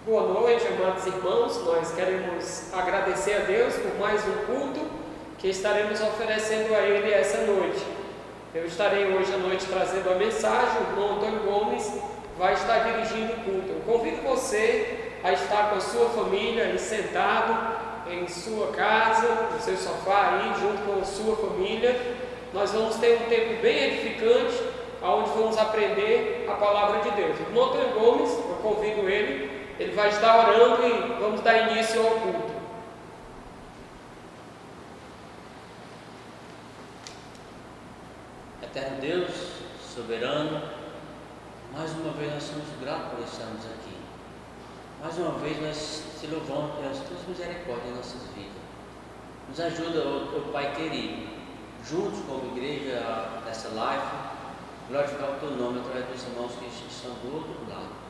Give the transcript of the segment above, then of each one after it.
Boa noite, amados irmãos. Nós queremos agradecer a Deus por mais um culto que estaremos oferecendo a Ele essa noite. Eu estarei hoje à noite trazendo a mensagem. O irmão Antônio Gomes vai estar dirigindo o culto. Eu convido você a estar com a sua família aí sentado em sua casa, no seu sofá aí, junto com a sua família. Nós vamos ter um tempo bem edificante, onde vamos aprender a palavra de Deus. O irmão Antônio Gomes, eu convido ele vai estar orando e vamos dar início ao culto. Eterno Deus, soberano, mais uma vez nós somos gratos por estarmos aqui. Mais uma vez nós te louvamos pelas tuas misericórdias em nossas vidas. Nos ajuda, ó Pai querido, juntos como igreja nessa live, glorificar o teu nome através dos irmãos que estão do outro lado.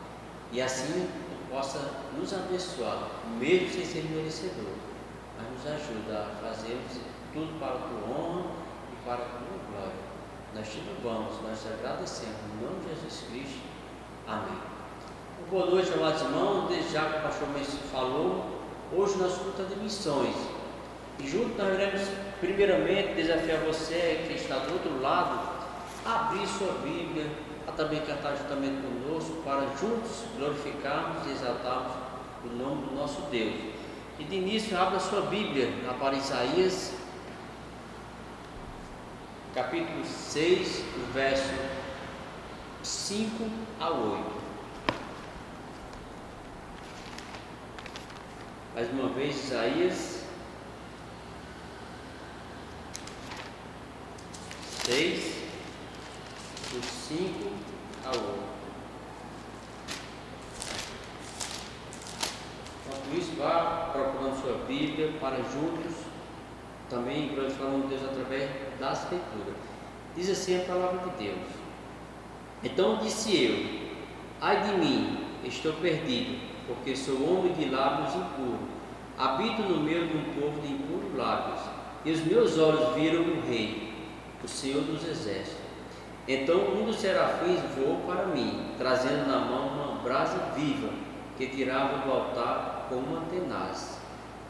E assim possa nos abençoar, mesmo sem ser merecedor, mas nos ajuda a fazermos tudo para a tua honra e para a tua glória. Nós te louvamos, nós te agradecemos, em nome de Jesus Cristo. Amém. Boa noite, amados irmãos. Desde já que o pastor Messi falou, hoje nós culto de missões. E junto nós iremos, primeiramente, desafiar você que está do outro lado, a abrir sua Bíblia, a também cantar juntamente conosco, para juntos glorificarmos e exaltarmos o nome do nosso Deus. E de início, abra sua Bíblia para Isaías, capítulo 6, verso 5 a 8. Mais uma vez, Isaías 6, do 5 a 8. Enquanto isso, vá procurando sua Bíblia para juntos também glorificando Deus através da Escritura. Diz assim a palavra de Deus: Então disse eu: ai de mim, estou perdido, porque sou homem de lábios impuros, habito no meio de um povo de impuros lábios, e os meus olhos viram o Rei, o Senhor dos Exércitos. Então um dos serafins voou para mim, trazendo na mão uma brasa viva, que tirava do altar com uma tenaz.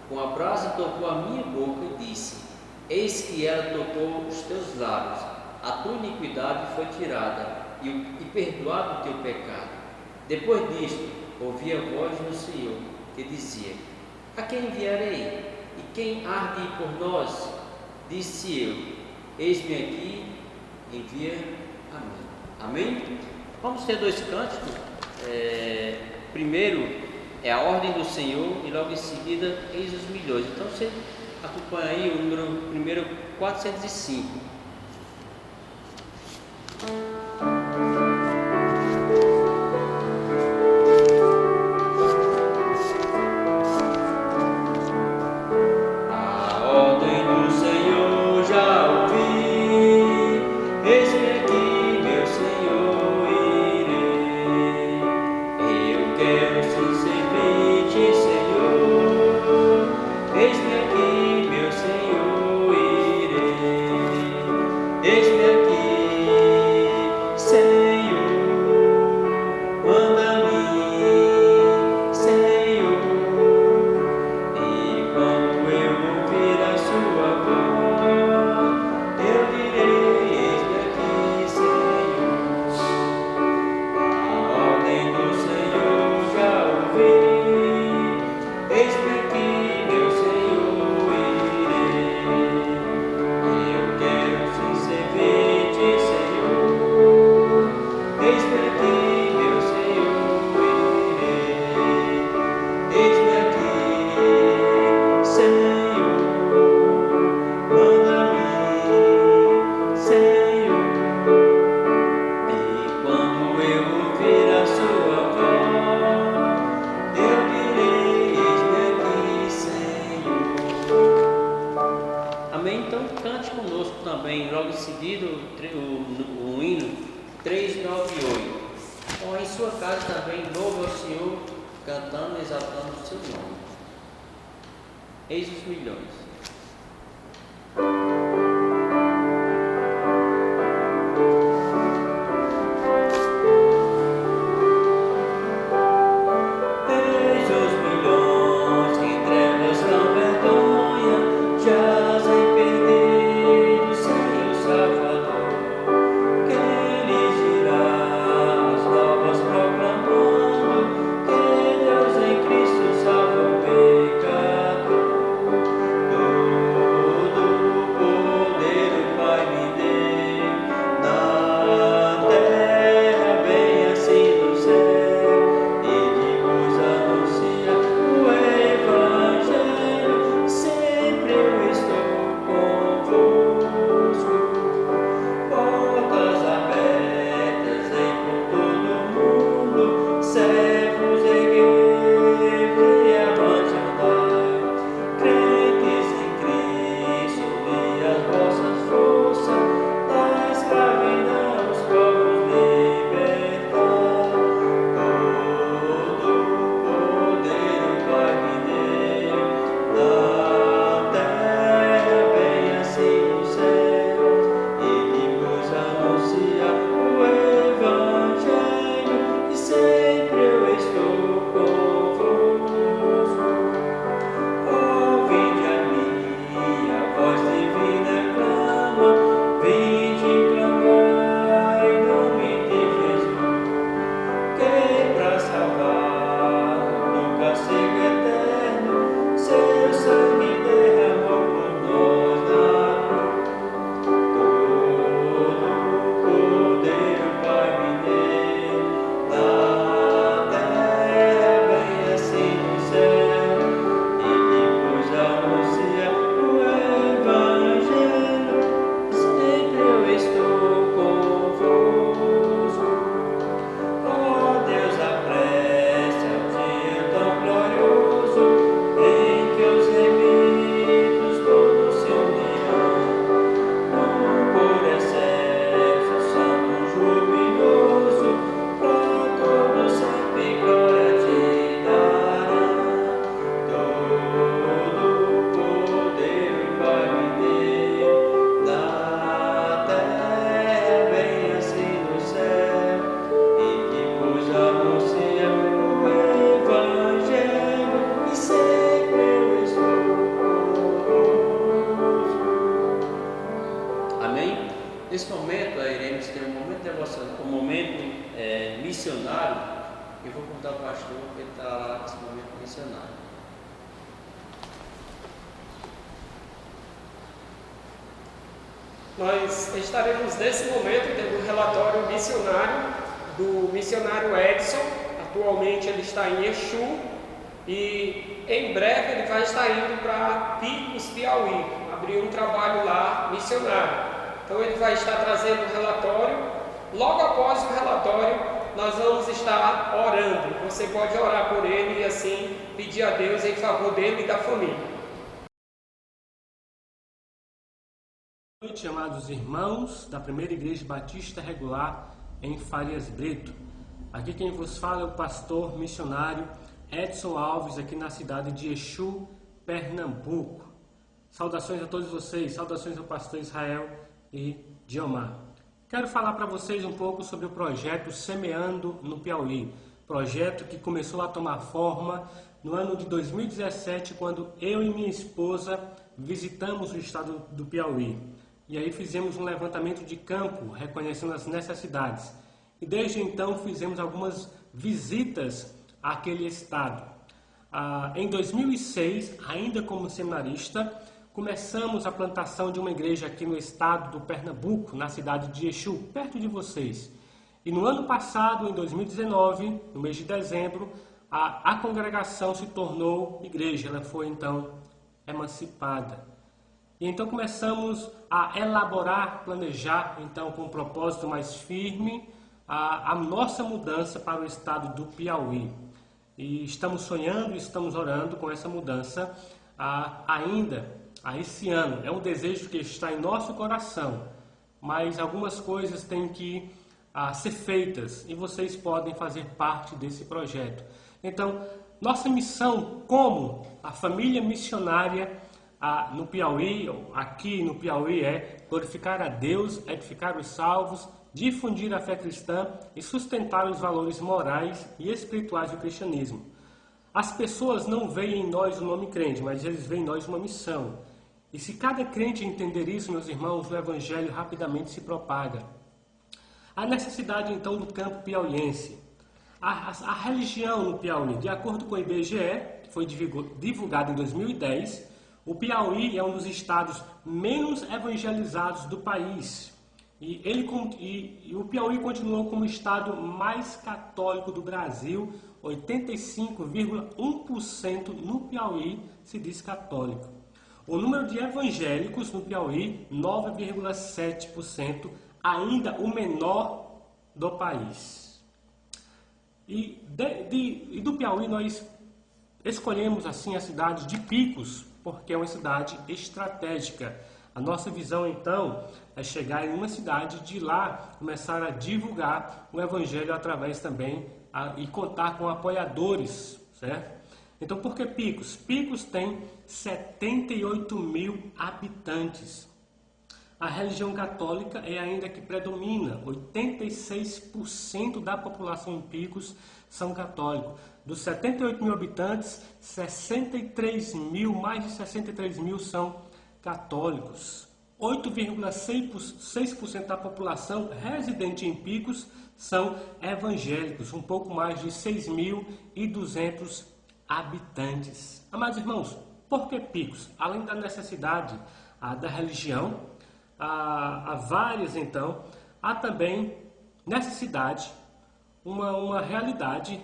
Com a brasa tocou a minha boca e disse: eis que ela tocou os teus lábios, a tua iniquidade foi tirada, e perdoado o teu pecado. Depois disto, ouvi a voz do Senhor, que dizia: a quem enviarei? E quem há de ir por nós? Disse eu: eis-me aqui, envia a mim. Amém? Vamos ter dois cânticos. Primeiro é a ordem do Senhor e logo em seguida, eis os milhões. Então você acompanha aí o número primeiro 405. Eis os milhões. Eis pastor, que ele está lá nesse momento missionário. Nós estaremos nesse momento tendo um relatório missionário do missionário Edson. Atualmente ele está em Exu e em breve ele vai estar indo para Picos, Piauí, abrir um trabalho lá missionário. Então ele vai estar trazendo um relatório. Logo após o relatório, nós vamos estar orando. Você pode orar por ele e assim pedir a Deus em favor dele e da família. Boa noite, amados irmãos da Primeira Igreja Batista Regular em Farias Brito. Aqui quem vos fala é o pastor missionário Edson Alves, aqui na cidade de Exu, Pernambuco. Saudações a todos vocês, saudações ao pastor Israel e Diomar. Quero falar para vocês um pouco sobre o projeto Semeando no Piauí, projeto que começou a tomar forma no ano de 2017, quando eu e minha esposa visitamos o estado do Piauí. E aí fizemos um levantamento de campo, reconhecendo as necessidades. E desde então fizemos algumas visitas àquele estado. Em 2006, ainda como seminarista, começamos a plantação de uma igreja aqui no estado do Pernambuco, na cidade de Exu, perto de vocês. E no ano passado, em 2019, no mês de dezembro, a congregação se tornou igreja. Ela foi então emancipada. E então começamos a elaborar, planejar, então com um propósito mais firme, a nossa mudança para o estado do Piauí. E estamos sonhando, estamos orando com essa mudança ainda esse ano. É um desejo que está em nosso coração, mas algumas coisas têm que ser feitas e vocês podem fazer parte desse projeto. Então, nossa missão como a família missionária no Piauí, aqui no Piauí, é glorificar a Deus, edificar os salvos, difundir a fé cristã e sustentar os valores morais e espirituais do cristianismo. As pessoas não veem em nós o nome crente, mas eles veem em nós uma missão. E se cada crente entender isso, meus irmãos, o evangelho rapidamente se propaga. A necessidade então do campo piauiense. A religião no Piauí, de acordo com o IBGE, que foi divulgado em 2010, o Piauí é um dos estados menos evangelizados do país. E o Piauí continuou como o estado mais católico do Brasil. 85,1% no Piauí se diz católico. O número de evangélicos no Piauí, 9,7%, ainda o menor do país. E do Piauí nós escolhemos assim a cidade de Picos, porque é uma cidade estratégica. A nossa visão, então, é chegar em uma cidade, de lá começar a divulgar o Evangelho através também e contar com apoiadores, certo? Então, por que Picos? Picos tem 78 mil habitantes. A religião católica é ainda que predomina. 86% da população em Picos são católicos. Dos 78 mil habitantes, 63 mil, mais de 63 mil são católicos. 8,6% da população residente em Picos são evangélicos, um pouco mais de 6.200 habitantes. Amados irmãos, por que Picos? Além da necessidade da religião, há várias então, há também necessidade, uma realidade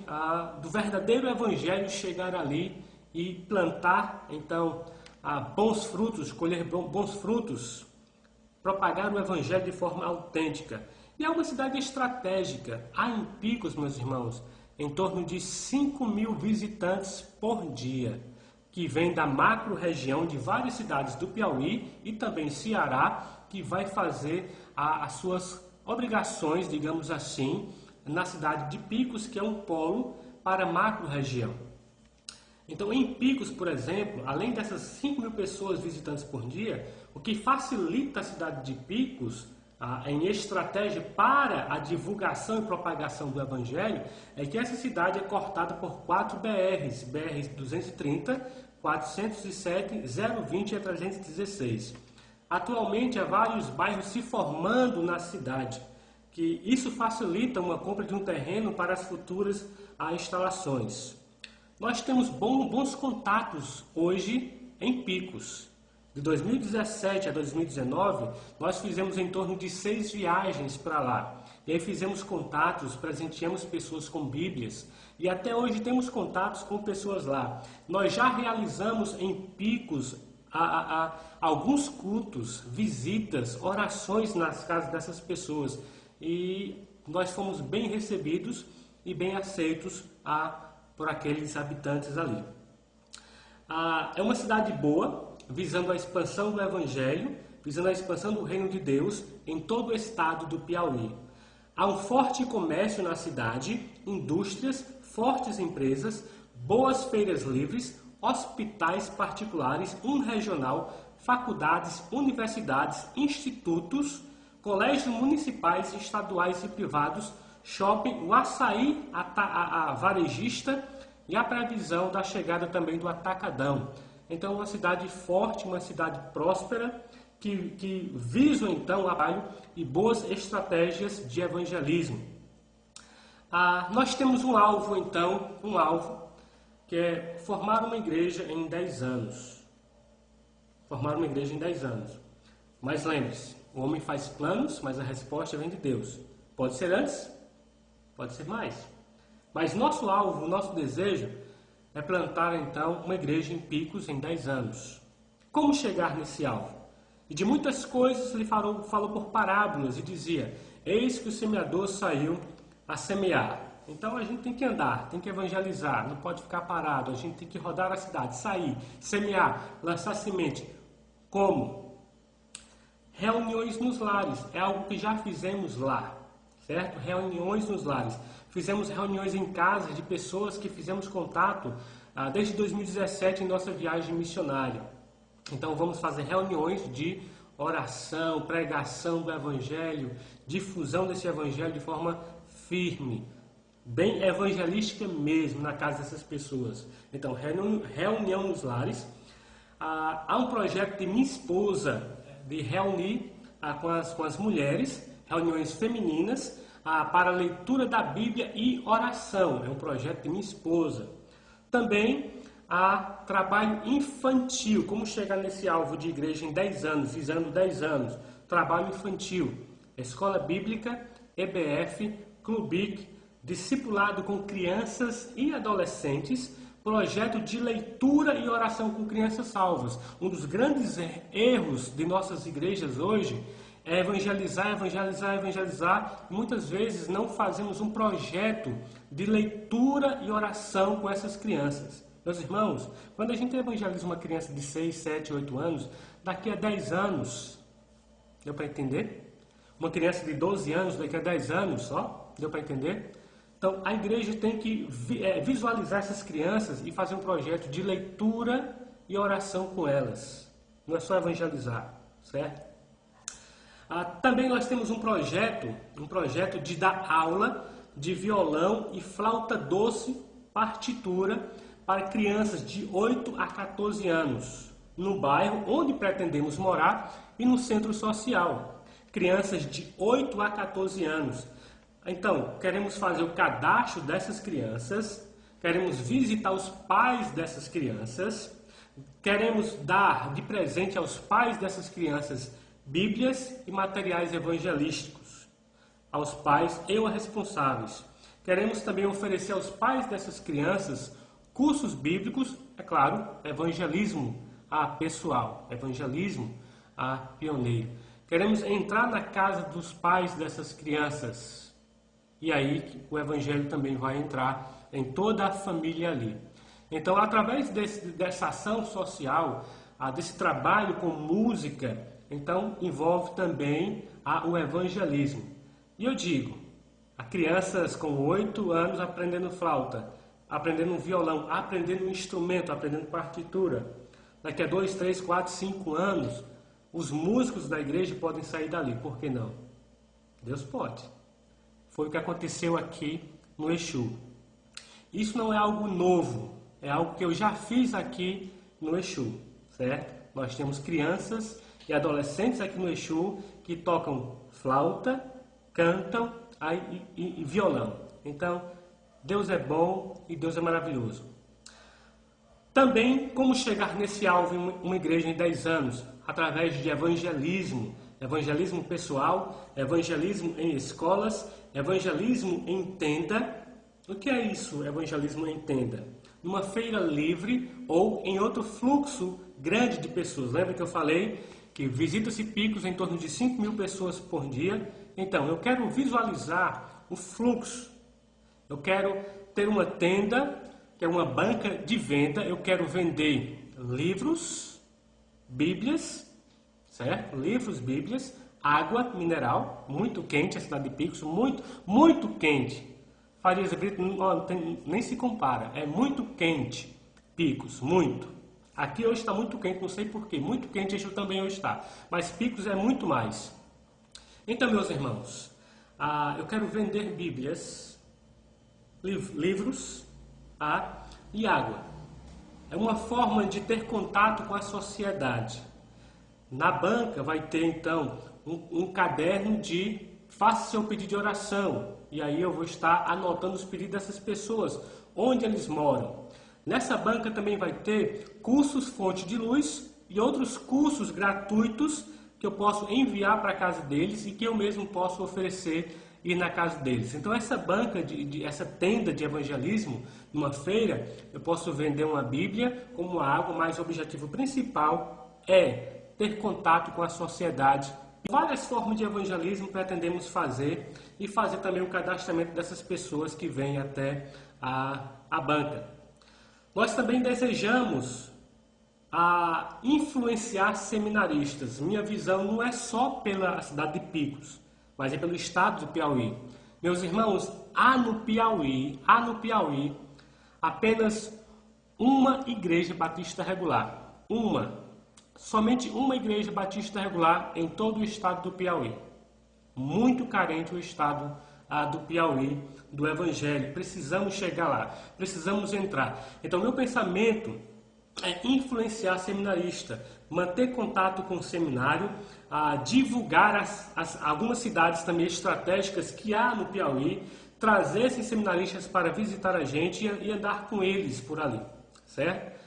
do verdadeiro evangelho chegar ali e plantar então bons frutos, colher bons frutos, propagar o evangelho de forma autêntica. E é uma cidade estratégica. Há em Picos, meus irmãos, em torno de 5 mil visitantes por dia, que vêm da macro-região de várias cidades do Piauí e também Ceará, que vai fazer as suas obrigações, digamos assim, na cidade de Picos, que é um polo para a macro-região. Então, em Picos, por exemplo, além dessas 5 mil pessoas visitantes por dia, o que facilita a cidade de Picos em estratégia para a divulgação e propagação do Evangelho é que essa cidade é cortada por 4 BRs, BR-230, 407, 020 e 316. Atualmente, há vários bairros se formando na cidade, que isso facilita uma compra de um terreno para as futuras instalações. Nós temos bons contatos hoje em Picos. De 2017 a 2019, nós fizemos em torno de 6 viagens para lá. E aí fizemos contatos, presenteamos pessoas com Bíblias. E até hoje temos contatos com pessoas lá. Nós já realizamos em Picos alguns cultos, visitas, orações nas casas dessas pessoas. E nós fomos bem recebidos e bem aceitos por aqueles habitantes ali. É uma cidade boa, visando a expansão do Evangelho, visando a expansão do Reino de Deus em todo o estado do Piauí. Há um forte comércio na cidade, indústrias, fortes empresas, boas feiras livres, hospitais particulares, um regional, faculdades, universidades, institutos, colégios municipais, estaduais e privados, shopping, o açaí, a varejista e a previsão da chegada também do atacadão. Então, uma cidade forte, uma cidade próspera, que visam então o trabalho e boas estratégias de evangelismo. Nós temos um alvo, então, que é formar uma igreja em 10 anos. Formar uma igreja em 10 anos. Mas lembre-se, o homem faz planos, mas a resposta vem de Deus. Pode ser antes, pode ser mais. Mas nosso alvo, nosso desejo é plantar então uma igreja em Picos em 10 anos. Como chegar nesse alvo? E de muitas coisas ele falou por parábolas e dizia: eis que o semeador saiu a semear. Então a gente tem que andar, tem que evangelizar, não pode ficar parado, a gente tem que rodar a cidade, sair, semear, lançar semente. Como? Reuniões nos lares, é algo que já fizemos lá, certo? Reuniões nos lares. Fizemos reuniões em casa de pessoas que fizemos contato desde 2017 em nossa viagem missionária. Então vamos fazer reuniões de oração, pregação do Evangelho, difusão desse Evangelho de forma firme, bem evangelística mesmo na casa dessas pessoas. Então, reunião nos lares. Há um projeto de minha esposa de reunir com as mulheres, reuniões femininas, para leitura da Bíblia e oração. É um projeto de minha esposa. Também há trabalho infantil. Como chegar nesse alvo de igreja em 10 anos, visando 10 anos? Trabalho infantil. Escola Bíblica, EBF, Clubic, discipulado com crianças e adolescentes, projeto de leitura e oração com crianças salvas. Um dos grandes erros de nossas igrejas hoje é evangelizar. Muitas vezes não fazemos um projeto de leitura e oração com essas crianças. Meus irmãos, quando a gente evangeliza uma criança de 6, 7, 8 anos, daqui a 10 anos, deu para entender? Uma criança de 12 anos, daqui a 10 anos só, deu para entender? Então, a igreja tem que visualizar essas crianças e fazer um projeto de leitura e oração com elas. Não é só evangelizar, certo? Também nós temos um projeto de dar aula de violão e flauta doce, partitura, para crianças de 8 a 14 anos, no bairro onde pretendemos morar e no centro social. Crianças de 8 a 14 anos. Então, queremos fazer o cadastro dessas crianças, queremos visitar os pais dessas crianças, queremos dar de presente aos pais dessas crianças Bíblias e materiais evangelísticos, aos pais e aos responsáveis. Queremos também oferecer aos pais dessas crianças cursos bíblicos, é claro, evangelismo pessoal, evangelismo pioneiro. Queremos entrar na casa dos pais dessas crianças. E aí o evangelho também vai entrar em toda a família ali. Então, através dessa ação social, desse trabalho com música, então envolve também o evangelismo. E eu digo, crianças com 8 anos aprendendo flauta, aprendendo violão, aprendendo um instrumento, aprendendo partitura. Daqui a 2, 3, 4, 5 anos, os músicos da igreja podem sair dali. Por que não? Deus pode. Foi o que aconteceu aqui no Exu. Isso não é algo novo, é algo que eu já fiz aqui no Exu, certo? Nós temos crianças e adolescentes aqui no Exu que tocam flauta, cantam e violão. Então, Deus é bom e Deus é maravilhoso. Também como chegar nesse alvo em uma igreja em 10 anos, através de evangelismo, evangelismo pessoal, evangelismo em escolas, evangelismo em tenda. O que é isso, evangelismo em tenda? Numa feira livre ou em outro fluxo grande de pessoas. Lembra que eu falei que visita-se picos em torno de 5.000 pessoas por dia? Então, eu quero visualizar o fluxo. Eu quero ter uma tenda, que é uma banca de venda. Eu quero vender livros, bíblias, certo? Livros, bíblias, água mineral, muito quente, a cidade de Picos, muito quente. Farias Brito nem se compara, é muito quente, Picos, muito. Aqui hoje está muito quente, não sei porquê, muito quente isso também hoje está, mas Picos é muito mais. Então, meus irmãos, eu quero vender bíblias, livros e água. É uma forma de ter contato com a sociedade. Na banca vai ter então um caderno de faça seu pedido de oração. E aí eu vou estar anotando os pedidos dessas pessoas, onde eles moram. Nessa banca também vai ter cursos fonte de luz e outros cursos gratuitos que eu posso enviar para a casa deles e que eu mesmo posso oferecer ir na casa deles. Então essa banca, essa tenda de evangelismo, numa feira, eu posso vender uma Bíblia como água, mas o objetivo principal é ter contato com a sociedade. Várias formas de evangelismo pretendemos fazer e fazer também o cadastramento dessas pessoas que vêm até a banca. Nós também desejamos influenciar seminaristas. Minha visão não é só pela cidade de Picos, mas é pelo estado do Piauí. Meus irmãos, há no Piauí apenas uma igreja batista regular. Somente uma igreja batista regular em todo o estado do Piauí. Muito carente o estado do Piauí, do Evangelho. Precisamos chegar lá, precisamos entrar. Então, meu pensamento é influenciar seminarista, manter contato com o seminário, divulgar algumas cidades também estratégicas que há no Piauí, trazer esses seminaristas para visitar a gente e andar com eles por ali, certo?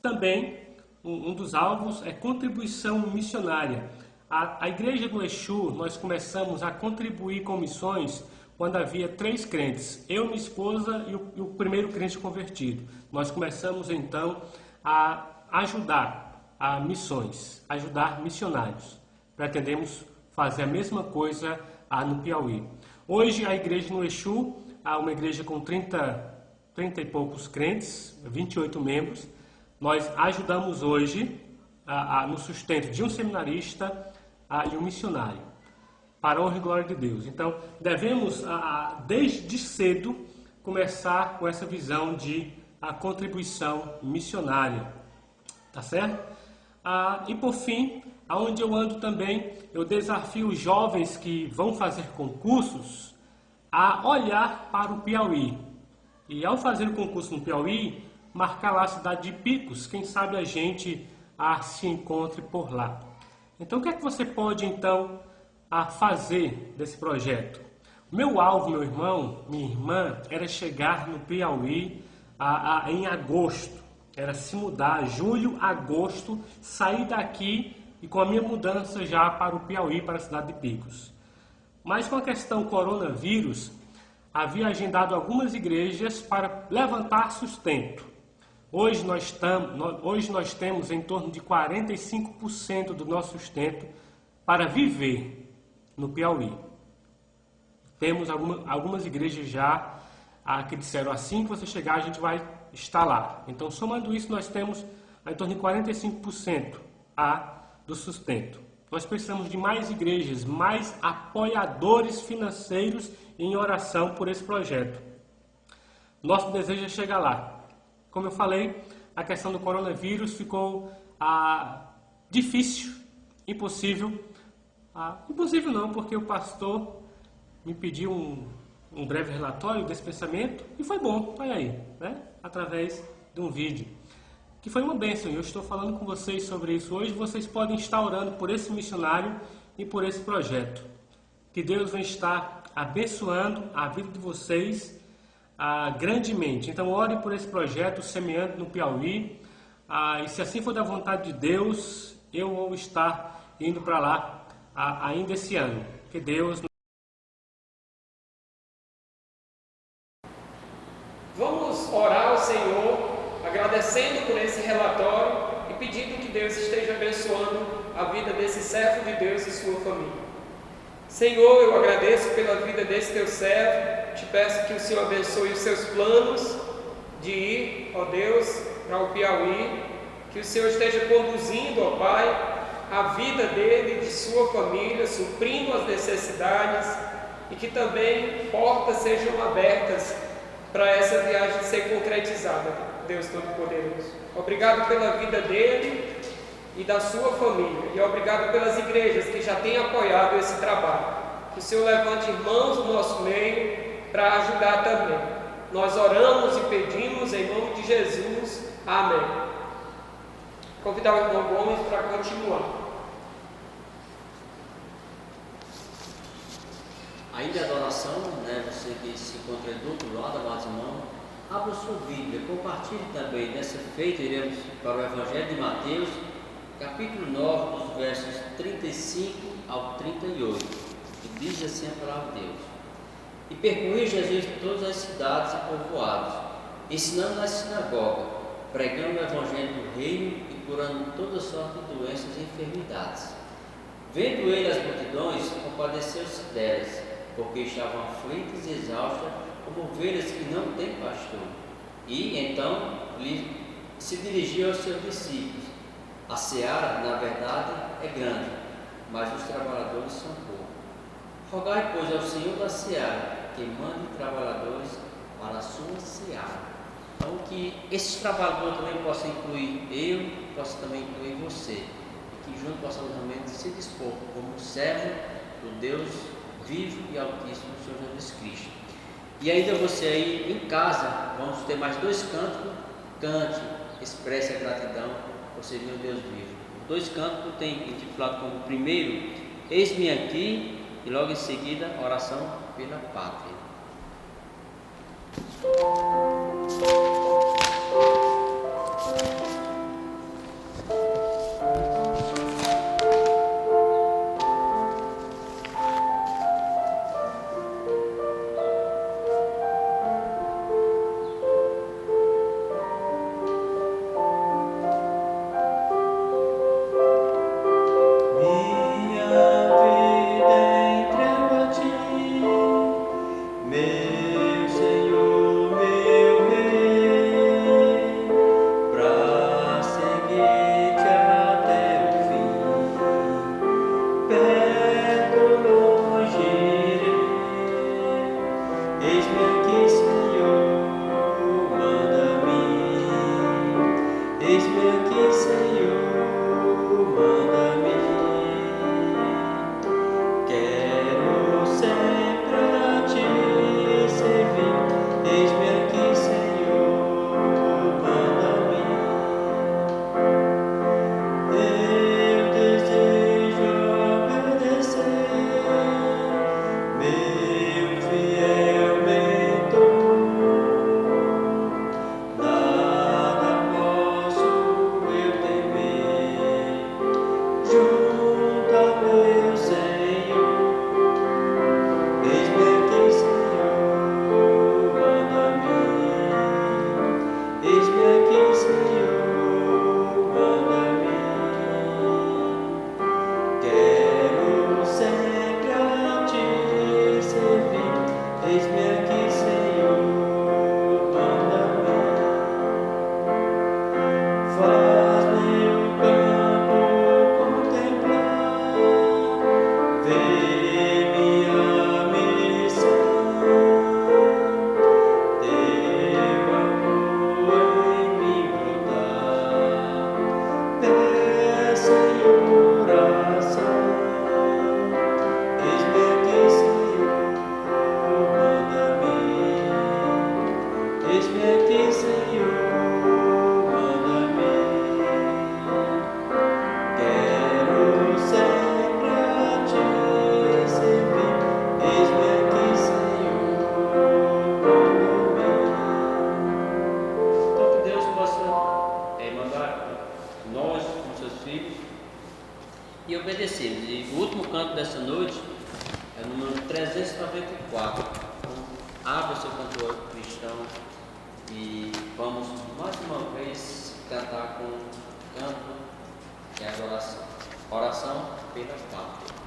Também, um dos alvos é contribuição missionária. A Igreja do Exu, nós começamos a contribuir com missões quando havia 3 crentes, eu, minha esposa e o primeiro crente convertido. Nós começamos então a ajudar a missões, ajudar missionários. Pretendemos fazer a mesma coisa no Piauí. Hoje a Igreja no Exu, uma igreja com 30 e poucos crentes, 28 membros. Nós ajudamos hoje no sustento de um seminarista e um missionário, para a honra e glória de Deus. Então, devemos, desde cedo, começar com essa visão de contribuição missionária. Tá certo? E por fim, aonde eu ando também, eu desafio os jovens que vão fazer concursos a olhar para o Piauí. E ao fazer o concurso no Piauí, marcar lá a cidade de Picos, quem sabe a gente se encontre por lá. Então, o que é que você pode, então, fazer desse projeto? O meu alvo, meu irmão, minha irmã, era chegar no Piauí em agosto. Era se mudar, julho, agosto, sair daqui e com a minha mudança já para o Piauí, para a cidade de Picos. Mas com a questão coronavírus, havia agendado algumas igrejas para levantar sustento. Hoje nós temos em torno de 45% do nosso sustento para viver no Piauí. Temos algumas igrejas já que disseram assim que você chegar a gente vai estar lá. Então, somando isso, nós temos em torno de 45% do sustento. Nós precisamos de mais igrejas, mais apoiadores financeiros em oração por esse projeto. Nosso desejo é chegar lá. Como eu falei, a questão do coronavírus ficou difícil, impossível. Impossível não, porque o pastor me pediu um breve relatório desse pensamento e foi bom, foi aí, né? Através de um vídeo, que foi uma bênção. Eu estou falando com vocês sobre isso hoje. Vocês podem estar orando por esse missionário e por esse projeto. Que Deus venha estar abençoando a vida de vocês grandemente. Então ore por esse projeto Semeando no Piauí, e se assim for da vontade de Deus, eu vou estar indo para lá ainda esse ano. Que Deus... Vamos orar ao Senhor, agradecendo por esse relatório e pedindo que Deus esteja abençoando a vida desse servo de Deus e sua família. Senhor, eu agradeço pela vida desse teu servo, te peço que o Senhor abençoe os seus planos de ir, ó Deus, para o Piauí, que o Senhor esteja conduzindo, ó Pai, a vida dele, de sua família, suprindo as necessidades e que também portas sejam abertas para essa viagem ser concretizada, Deus Todo-Poderoso. Obrigado pela vida dele e da sua família, e obrigado pelas igrejas que já têm apoiado esse trabalho. Que o Senhor levante irmãos no nosso meio para ajudar também. Nós oramos e pedimos em nome de Jesus. Amém. Convidar o irmão Gomes para continuar. Ainda a adoração, você que se encontra do outro lado, amados irmãos, abra sua Bíblia, compartilhe também. Nessa feita, iremos para o Evangelho de Mateus, capítulo 9, dos versos 35 ao 38, que diz assim a palavra de Deus: E percorria Jesus todas as cidades e povoados, ensinando nas sinagogas, pregando o Evangelho do Reino e curando toda sorte de doenças e enfermidades. Vendo ele as multidões, compadeceu-se delas, porque estavam aflitas e exaustas, como ovelhas que não têm pastor. E então se dirigiu aos seus discípulos: A seara, na verdade, é grande, mas os trabalhadores são poucos. Rogai, pois, ao Senhor da seara que mande trabalhadores para a sua seara. Então, que esses trabalhadores também possam incluir eu, possa também incluir você, e que juntos possamos realmente se dispor como servo do Deus vivo e altíssimo, Senhor Jesus Cristo. E ainda você aí em casa, vamos ter mais 2 cânticos. Cante, expresse a gratidão por ser meu Deus vivo. Os 2 cânticos tem intitulado como primeiro, Eis-me aqui, e logo em seguida, Oração pela Pátria. Meu Senhor, meu canto dessa noite é o número 394. Então, abra seu cantor cristão e vamos mais uma vez cantar com canto e adoração. Oração pela pátria.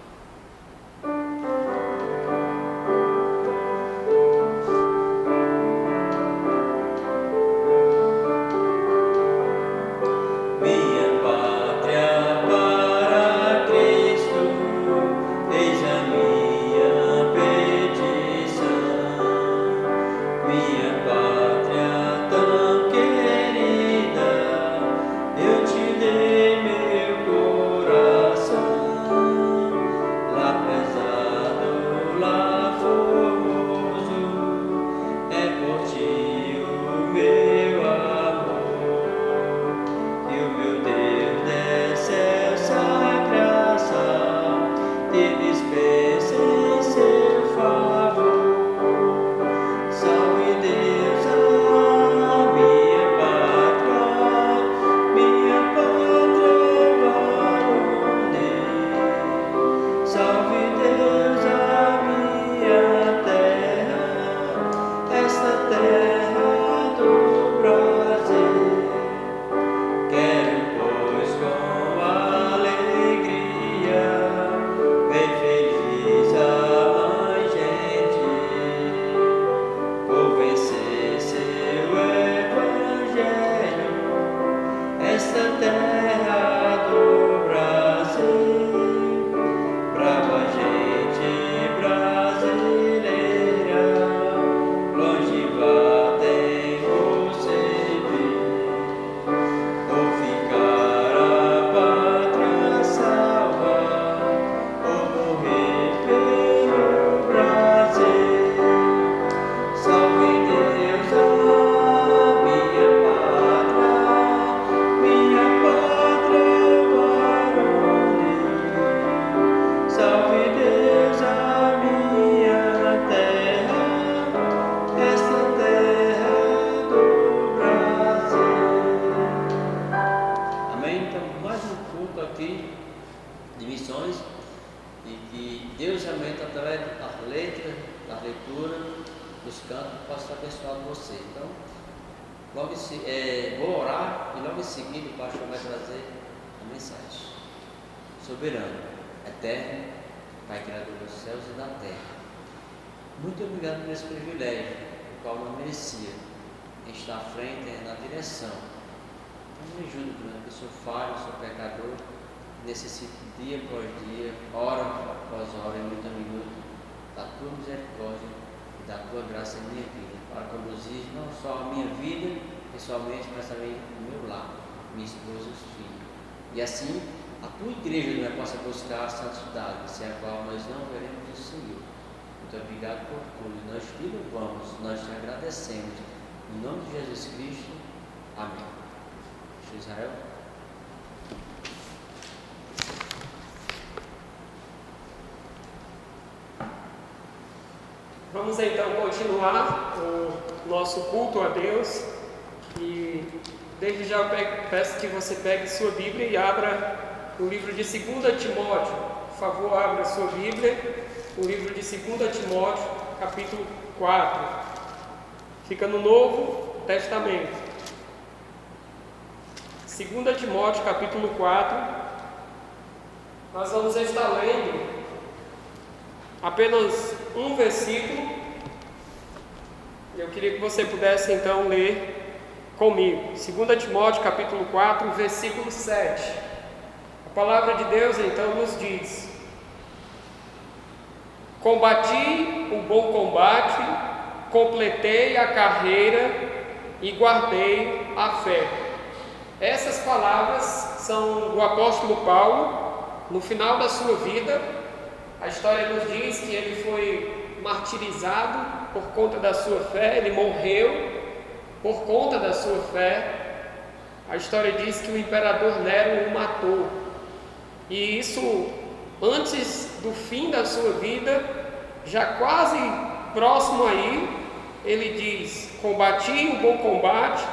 Vou orar e logo em seguida o pastor vai trazer a mensagem. Soberano, eterno, Pai Criador dos céus e da terra, muito obrigado por esse privilégio, o qual não merecia, em estar à frente na direção. Então me ajude, porque eu sou falho, sou pecador, necessito dia após dia, hora após hora, minuto a minuto, da tua misericórdia e da tua graça em minha vida, para conduzir não só a minha vida pessoalmente, mas também o meu lar, minha esposa e os filhos. E assim, a tua igreja não possa buscar a santidade, sem a qual nós não veremos o Senhor. Muito obrigado por tudo. Nós te louvamos, nós te agradecemos. Em nome de Jesus Cristo. Amém. Israel. Vamos então continuar o nosso culto a Deus. E desde já eu peço que você pegue sua Bíblia e abra o livro de 2 Timóteo. Por favor, abra sua Bíblia, o livro de 2 Timóteo, capítulo 4. Fica no Novo Testamento. 2 Timóteo, capítulo 4. Nós vamos estar lendo apenas um versículo. Eu queria que você pudesse então ler comigo, 2 Timóteo capítulo 4, versículo 7. A palavra de Deus então nos diz: combati o bom combate, completei a carreira e guardei a fé. Essas palavras são do apóstolo Paulo, no final da sua vida. A história nos diz que ele foi martirizado por conta da sua fé, ele morreu por conta da sua fé. A história diz que o imperador Nero o matou. E isso antes do fim da sua vida, já quase próximo aí, ele diz: combati o bom combate,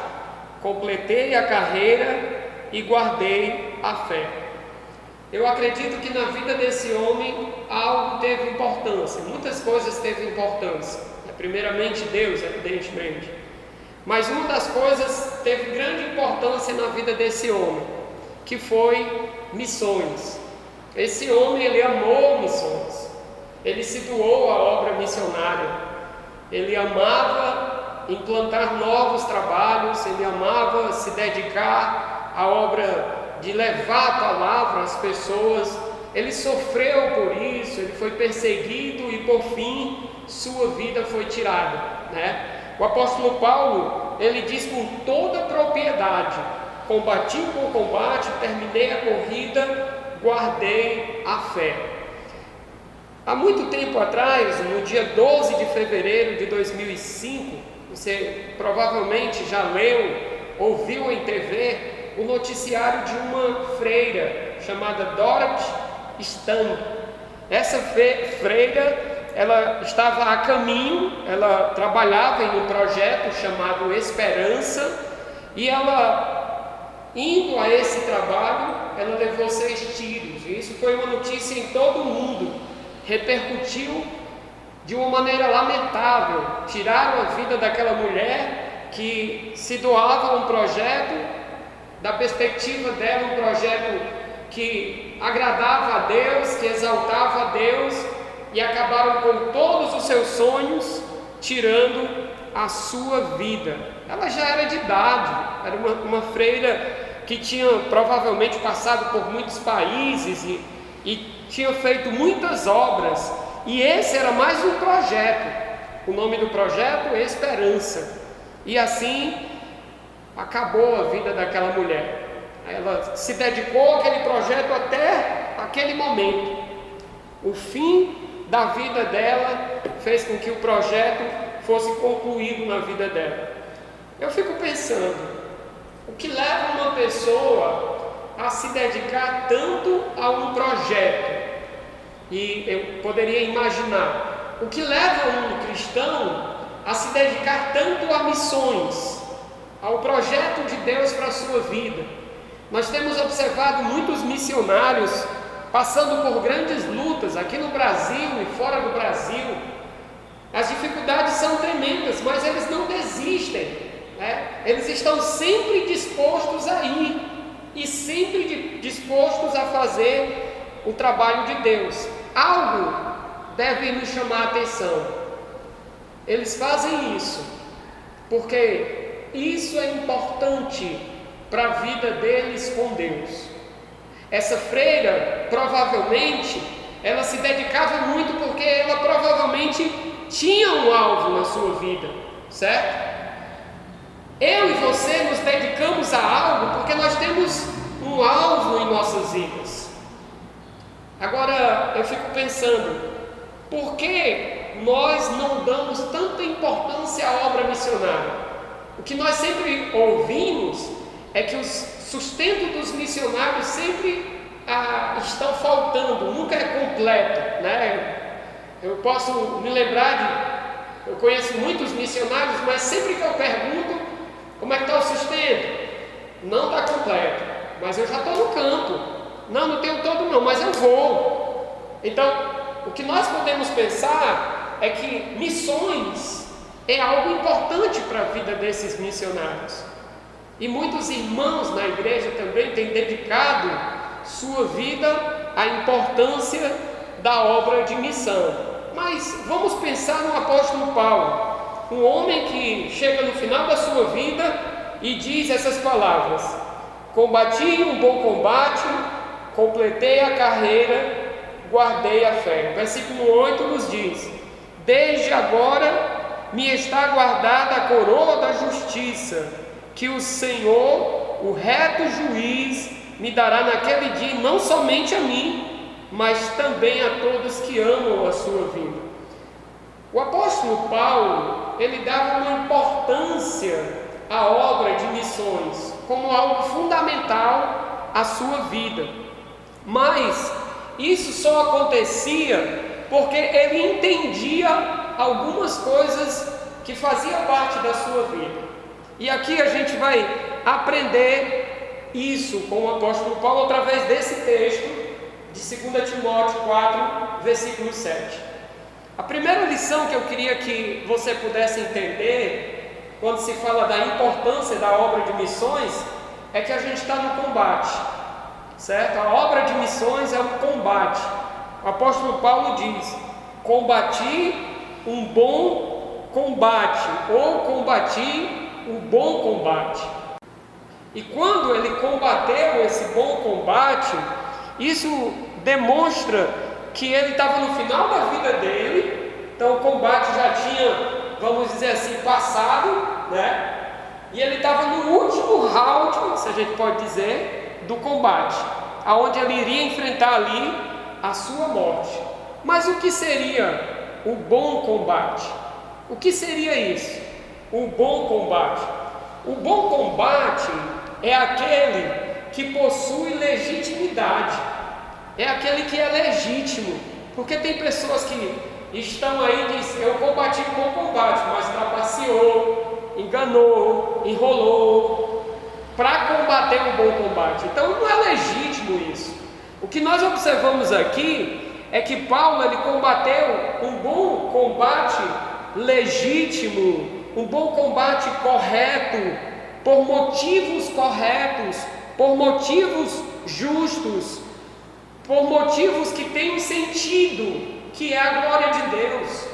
completei a carreira e guardei a fé. eu acredito que na vida desse homem algo teve importância, muitas coisas teve importância. Primeiramente Deus, evidentemente. Mas uma das coisas teve grande importância na vida desse homem, que foi missões. Esse homem, ele amou missões. Ele se doou à obra missionária. Ele amava implantar novos trabalhos, ele amava se dedicar à obra de levar a palavra às pessoas. Ele sofreu por isso, ele foi perseguido e por fim sua vida foi tirada, né? O apóstolo Paulo, ele diz com toda propriedade: combati o bom combate, terminei a corrida, guardei a fé. Há muito tempo atrás, no dia 12 de fevereiro de 2005, você provavelmente já leu, ouviu em TV o noticiário de uma freira chamada Dorothy Stang. Essa freira, ela estava a caminho, ela trabalhava em um projeto chamado Esperança, e ela, indo a esse trabalho, ela levou 6 tiros, e isso foi uma notícia em todo o mundo, repercutiu de uma maneira lamentável. Tiraram a vida daquela mulher que se doava a um projeto, da perspectiva dela, um projeto que agradava a Deus, que exaltava a Deus, e acabaram com todos os seus sonhos, tirando a sua vida. Ela já era de idade, era uma freira que tinha provavelmente passado por muitos países e tinha feito muitas obras, e esse era mais um projeto. O nome do projeto é Esperança. E assim acabou a vida daquela mulher. Ela se dedicou àquele projeto até aquele momento. O fim da vida dela fez com que o projeto fosse concluído na vida dela. Eu fico pensando, o que leva uma pessoa a se dedicar tanto a um projeto? E eu poderia imaginar, o que leva um cristão a se dedicar tanto a missões, ao projeto de Deus para a sua vida? Nós temos observado muitos missionários passando por grandes lutas aqui no Brasil e fora do Brasil. As dificuldades são tremendas, mas eles não desistem, né? Eles estão sempre dispostos a ir e sempre dispostos a fazer o trabalho de Deus. Algo deve nos chamar a atenção. Eles fazem isso porque isso é importante para a vida deles com Deus. Essa freira, provavelmente, ela se dedicava muito porque ela provavelmente tinha um alvo na sua vida, certo? Eu e você nos dedicamos a algo porque nós temos um alvo em nossas vidas. Agora, eu fico pensando, por que nós não damos tanta importância à obra missionária? O que nós sempre ouvimos é que o sustento dos missionários sempre estão faltando, nunca é completo, né? Eu posso me lembrar eu conheço muitos missionários, mas sempre que eu pergunto como é que está o sustento, não está completo, mas eu já estou no campo, não tenho todo não, mas eu vou. Então, o que nós podemos pensar é que missões é algo importante para a vida desses missionários. E muitos irmãos na igreja também têm dedicado sua vida à importância da obra de missão. Mas vamos pensar no apóstolo Paulo, um homem que chega no final da sua vida e diz essas palavras: combati um bom combate, completei a carreira, guardei a fé. O versículo 8 nos diz: desde agora me está guardada a coroa da justiça, que o Senhor, o reto juiz, me dará naquele dia, não somente a mim, mas também a todos que amam a sua vida. O apóstolo Paulo, ele dava uma importância à obra de missões como algo fundamental à sua vida, mas isso só acontecia porque ele entendia algumas coisas que faziam parte da sua vida. E aqui a gente vai aprender isso com o apóstolo Paulo através desse texto de 2 Timóteo 4, versículo 7. A primeira lição que eu queria que você pudesse entender, quando se fala da importância da obra de missões, é que a gente está no combate, certo? A obra de missões é um combate. O apóstolo Paulo diz: combati um bom combate, ou combati um bom combate. E quando ele combateu esse bom combate, isso demonstra que ele estava no final da vida dele, então o combate já tinha, vamos dizer assim, passado, né? E ele estava no último round, se a gente pode dizer, do combate, aonde ele iria enfrentar ali a sua morte. Mas o que seria o bom combate? O que seria isso? O bom combate. O bom combate é aquele que possui legitimidade, é aquele que é legítimo, porque tem pessoas que estão aí e dizem: eu combati um bom combate, mas trapaceou, enganou, enrolou, para combater um bom combate. Então não é legítimo isso. O que nós observamos aqui é que Paulo, ele combateu um bom combate legítimo, um bom combate correto, por motivos corretos, por motivos justos, por motivos que têm um sentido, que é a glória de Deus.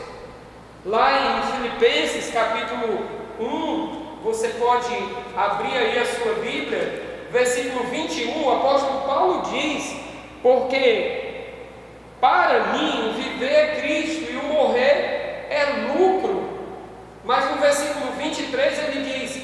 Lá em Filipenses capítulo 1, você pode abrir aí a sua Bíblia, versículo 21, o apóstolo Paulo diz: porque para mim o viver é Cristo e o morrer é lucro. Mas no versículo 23 ele diz: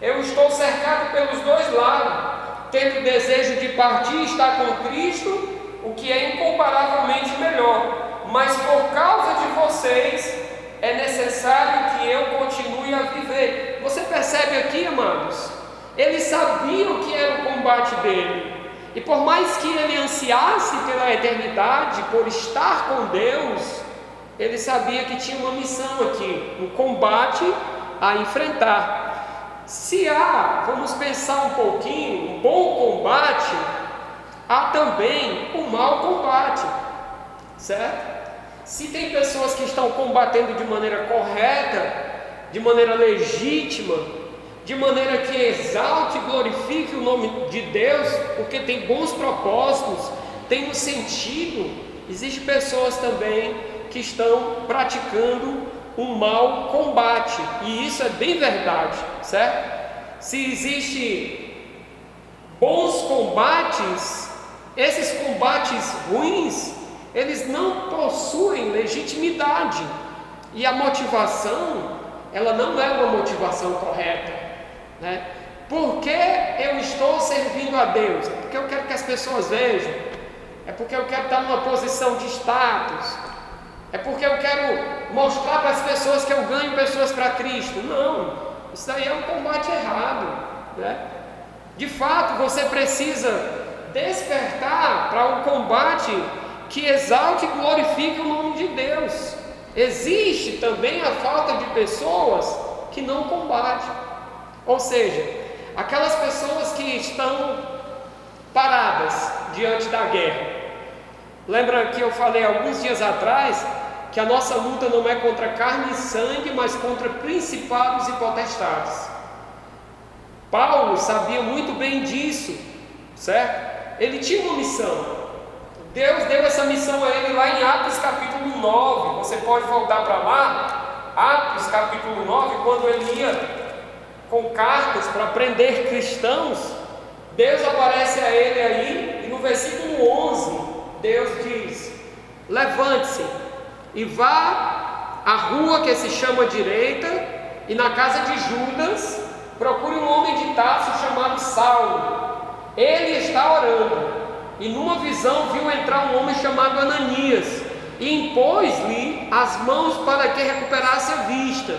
eu estou cercado pelos dois lados, tendo desejo de partir e estar com Cristo, o que é incomparavelmente melhor, mas por causa de vocês é necessário que eu continue a viver. Você percebe aqui, amados? Ele sabia o que era o combate dele, e por mais que ele ansiasse pela eternidade, por estar com Deus, ele sabia que tinha uma missão aqui, um combate a enfrentar. Se há, vamos pensar um pouquinho, um bom combate, há também um mau combate, certo? Se tem pessoas que estão combatendo de maneira correta, de maneira legítima, de maneira que exalte e glorifique o nome de Deus, porque tem bons propósitos, tem um sentido, existem pessoas também que estão praticando um mau combate, e isso é bem verdade, certo? Se existem bons combates, esses combates ruins, eles não possuem legitimidade, e a motivação, ela não é uma motivação correta, né? Por que eu estou servindo a Deus? É porque eu quero que as pessoas vejam, é porque eu quero estar numa posição de status, é porque eu quero mostrar para as pessoas que eu ganho pessoas para Cristo. Não, isso aí é um combate errado, né? De fato, você precisa despertar para um combate que exalte e glorifique o nome de Deus. Existe também a falta de pessoas que não combatem, ou seja, aquelas pessoas que estão paradas diante da guerra. Lembra que eu falei alguns dias atrás que a nossa luta não é contra carne e sangue, mas contra principados e potestades. Paulo sabia muito bem disso, certo? Ele tinha uma missão. Deus deu essa missão a ele lá em Atos capítulo 9. Você pode voltar para lá, Atos capítulo 9, quando ele ia com cartas para prender cristãos. Deus aparece a ele aí, e no versículo 11, Deus diz: levante-se e vá à rua que se chama Direita, e na casa de Judas procure um homem de Tarso chamado Saulo. Ele está orando, e numa visão viu entrar um homem chamado Ananias, e impôs-lhe as mãos para que recuperasse a vista.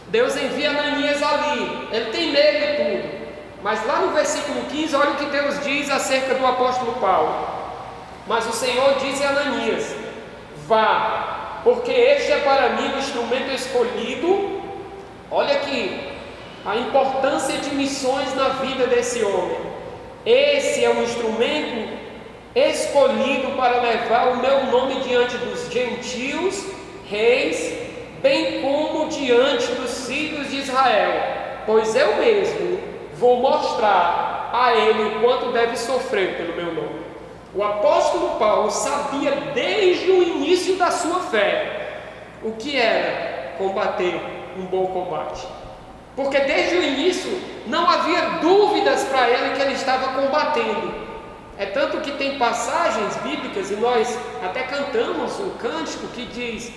Deus envia Ananias ali, ele tem medo de tudo, mas lá no versículo 15, olha o que Deus diz acerca do apóstolo Paulo: mas o Senhor disse a Ananias: vá, porque este é para mim o instrumento escolhido. Olha aqui a importância de missões na vida desse homem. Esse é um instrumento escolhido para levar o meu nome diante dos gentios, reis, bem como diante dos filhos de Israel, pois eu mesmo vou mostrar a ele o quanto deve sofrer pelo meu nome. O apóstolo Paulo sabia desde o início da sua fé o que era combater um bom combate, porque desde o início não havia dúvidas para ele que ele estava combatendo. É tanto que tem passagens bíblicas, e nós até cantamos um cântico que diz,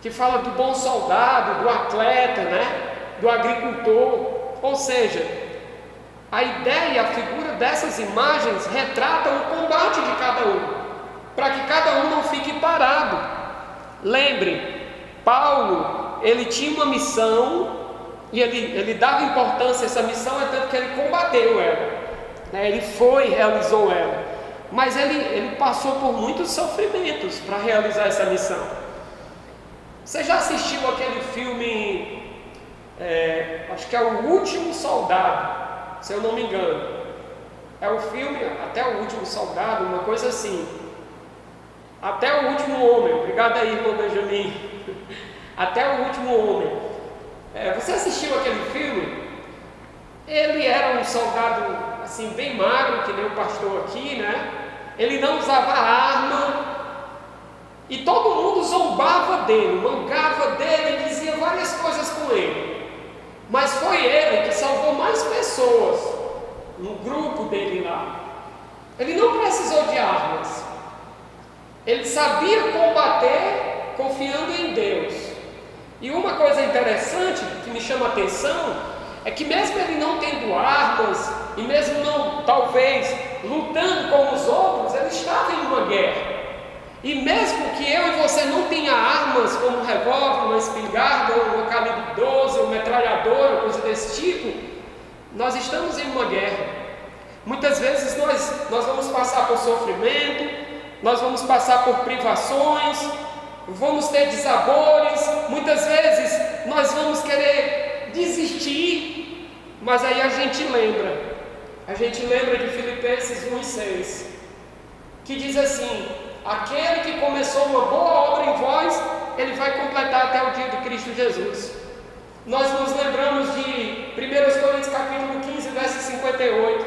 que fala do bom soldado, do atleta, do agricultor. Ou seja, a ideia, a figura dessas imagens retrata o combate de cada um, para que cada um não fique parado. Lembre, Paulo, ele tinha uma missão, e ele dava importância a essa missão, é tanto que ele combateu ela, ele realizou ela, mas ele passou por muitos sofrimentos para realizar essa missão. Você já assistiu aquele filme, acho que é O Último Soldado, se eu não me engano? É o filme Até o Último Soldado, uma coisa assim. Até o Último Homem. Obrigado aí, irmão Benjamin. Até o Último Homem. Você assistiu aquele filme? Ele era um soldado assim bem magro, que nem o pastor aqui, Ele não usava arma, e todo mundo zombava dele, mangava dele, dizia várias coisas com ele. Mas foi ele que salvou mais pessoas no grupo dele lá. Ele não precisou de armas. Ele sabia combater confiando em Deus. E uma coisa interessante que me chama a atenção é que mesmo ele não tendo armas, e mesmo não, talvez, lutando com os outros, ele estava em uma guerra. E mesmo que eu e você não tenha armas como um revólver, uma espingarda, um calibre 12, uma metralhadora, coisa desse tipo, nós estamos em uma guerra. Muitas vezes nós vamos passar por sofrimento, nós vamos passar por privações, vamos ter desabores, muitas vezes nós vamos querer desistir, mas aí a gente lembra de Filipenses 1:6, que diz assim: aquele que começou uma boa obra em vós, ele vai completar até o dia de Cristo Jesus. Nós nos lembramos de 1 Coríntios capítulo 15, verso 58,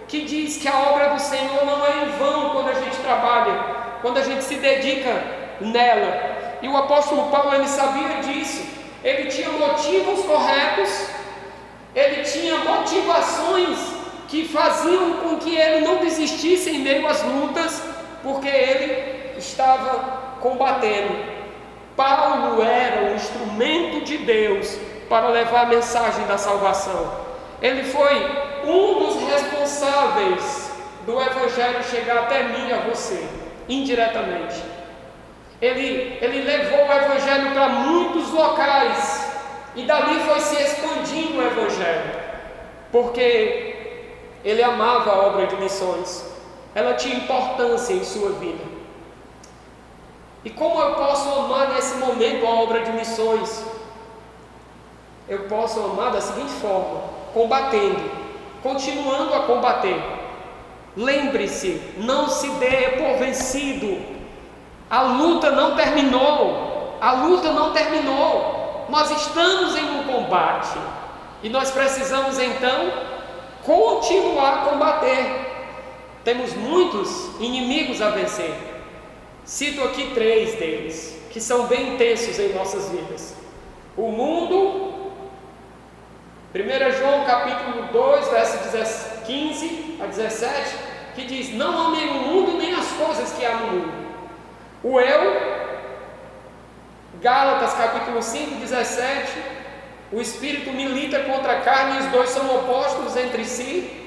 que diz que a obra do Senhor não é em vão quando a gente trabalha, quando a gente se dedica nela. E o apóstolo Paulo, ele sabia disso, ele tinha motivos corretos, ele tinha motivações que faziam com que ele não desistisse em meio às lutas, porque ele estava combatendo. Paulo era um instrumento de Deus para levar a mensagem da salvação. Ele foi um dos responsáveis do Evangelho chegar até mim e a você, indiretamente. Ele levou o Evangelho para muitos locais, e dali foi se expandindo o Evangelho, porque ele amava a obra de missões. Ela tinha importância em sua vida. E como eu posso amar nesse momento a obra de missões? Eu posso amar da seguinte forma: combatendo, continuando a combater. Lembre-se, não se dê por vencido. A luta não terminou. A luta não terminou. Nós estamos em um combate, e nós precisamos então continuar a combater. Temos muitos inimigos a vencer. Cito aqui 3 deles, que são bem intensos em nossas vidas: o mundo, 1 João capítulo 2, versos 15 a 17, que diz: não amem o mundo nem as coisas que há no mundo. O eu, Gálatas capítulo 5, 17, o espírito milita contra a carne, e os dois são opostos entre si.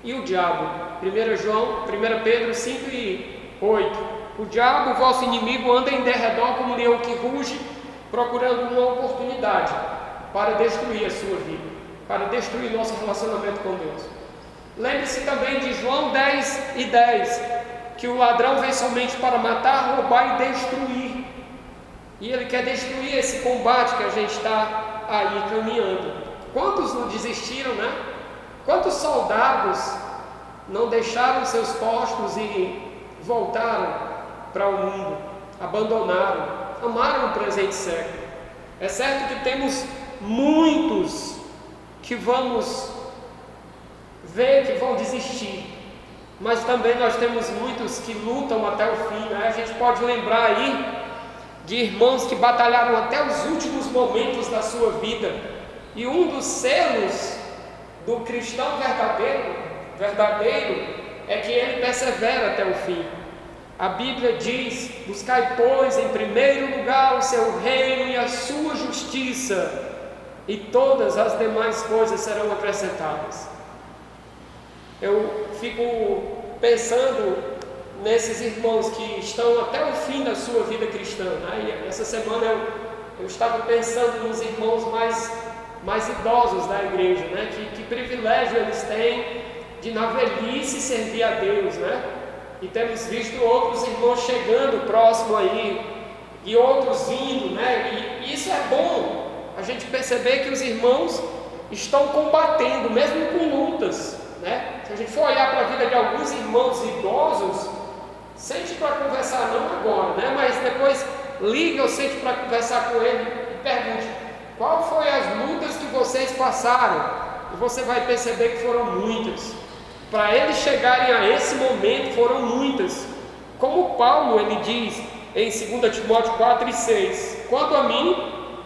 E o diabo, 1 Pedro 5 e 8, o diabo, vosso inimigo, anda em derredor como um leão que ruge, procurando uma oportunidade para destruir a sua vida, para destruir nosso relacionamento com Deus. Lembre-se também de João 10 e 10, que o ladrão vem somente para matar, roubar e destruir. E ele quer destruir esse combate que a gente está aí caminhando. Quantos não desistiram, Quantos soldados não deixaram seus postos e voltaram para o mundo, abandonaram, amaram o presente século. É certo que temos muitos que vamos ver que vão desistir, mas também nós temos muitos que lutam até o fim, né? A gente pode lembrar aí de irmãos que batalharam até os últimos momentos da sua vida, e um dos selos do cristão verdadeiro é que ele persevera até o fim. A Bíblia diz: buscai, pois, em primeiro lugar o seu reino e a sua justiça, e todas as demais coisas serão acrescentadas. Eu fico pensando nesses irmãos que estão até o fim da sua vida cristã, né? E essa semana eu estava pensando nos irmãos mais idosos da igreja, né? Que privilégio eles têm de na velhice servir a Deus, né? E temos visto outros irmãos chegando próximo aí, e outros indo, né? E isso é bom, a gente perceber que os irmãos estão combatendo, mesmo com lutas, né? Se a gente for olhar para a vida de alguns irmãos idosos, sente para conversar, não agora, né? Mas depois liga ou sente para conversar com ele e pergunte: qual foi as lutas que vocês passaram? E você vai perceber que foram muitas. Para eles chegarem a esse momento foram muitas. Como Paulo ele diz em 2 Timóteo 4:6: quanto a mim,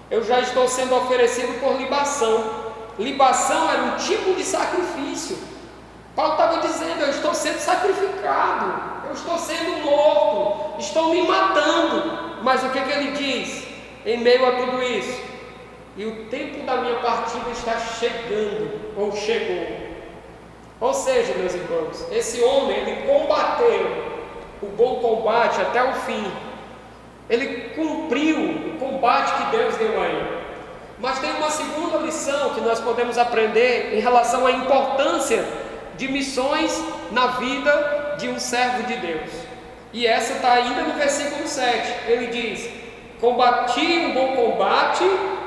eu já estou sendo oferecido por libação. Libação era um tipo de sacrifício. Paulo estava dizendo: eu estou sendo sacrificado, eu estou sendo morto, estão me matando. Mas o que ele diz em meio a tudo isso? E o tempo da minha partida está chegando, ou chegou. Ou seja, meus irmãos, esse homem, ele combateu o bom combate até o fim. Ele cumpriu o combate que Deus deu a ele. Mas tem uma segunda lição que nós podemos aprender em relação à importância de missões na vida de um servo de Deus. E essa está ainda no versículo 7. Ele diz: combati o bom combate,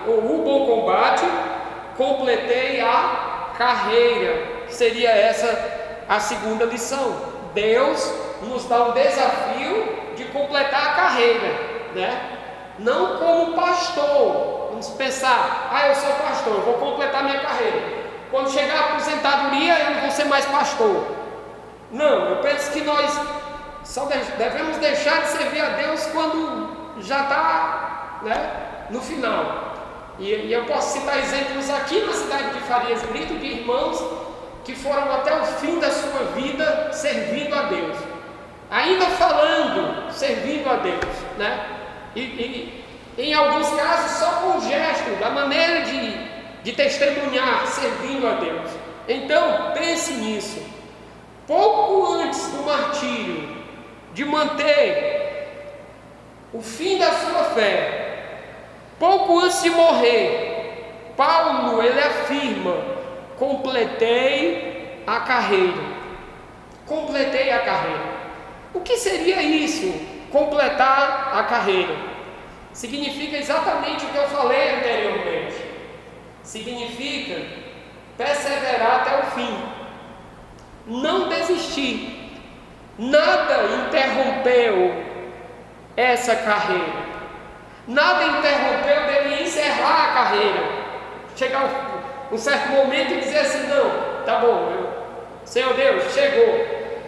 ou o bom combate, completei a carreira. Seria essa a segunda lição. Deus nos dá um desafio de completar a carreira, né? Não como pastor. Vamos pensar: eu sou pastor, eu vou completar minha carreira. Quando chegar a aposentadoria, eu não vou ser mais pastor. Não, eu penso que nós só devemos deixar de servir a Deus quando já está, né, no final. E eu posso citar exemplos aqui na cidade de Farias Brito de irmãos que foram até o fim da sua vida servindo a Deus, ainda falando, servindo a Deus, né? E em alguns casos só com o gesto, da maneira de testemunhar, servindo a Deus. Então pense nisso. Pouco antes do martírio, de manter o fim da sua fé, pouco antes de morrer, Paulo ele afirma: completei a carreira. Completei a carreira. O que seria isso? Completar a carreira significa exatamente o que eu falei anteriormente. Significa perseverar até o fim, não desistir. Nada interrompeu essa carreira, nada interrompeu dele encerrar a carreira, chegar um certo momento e dizer assim: não, tá bom, Senhor Deus, chegou,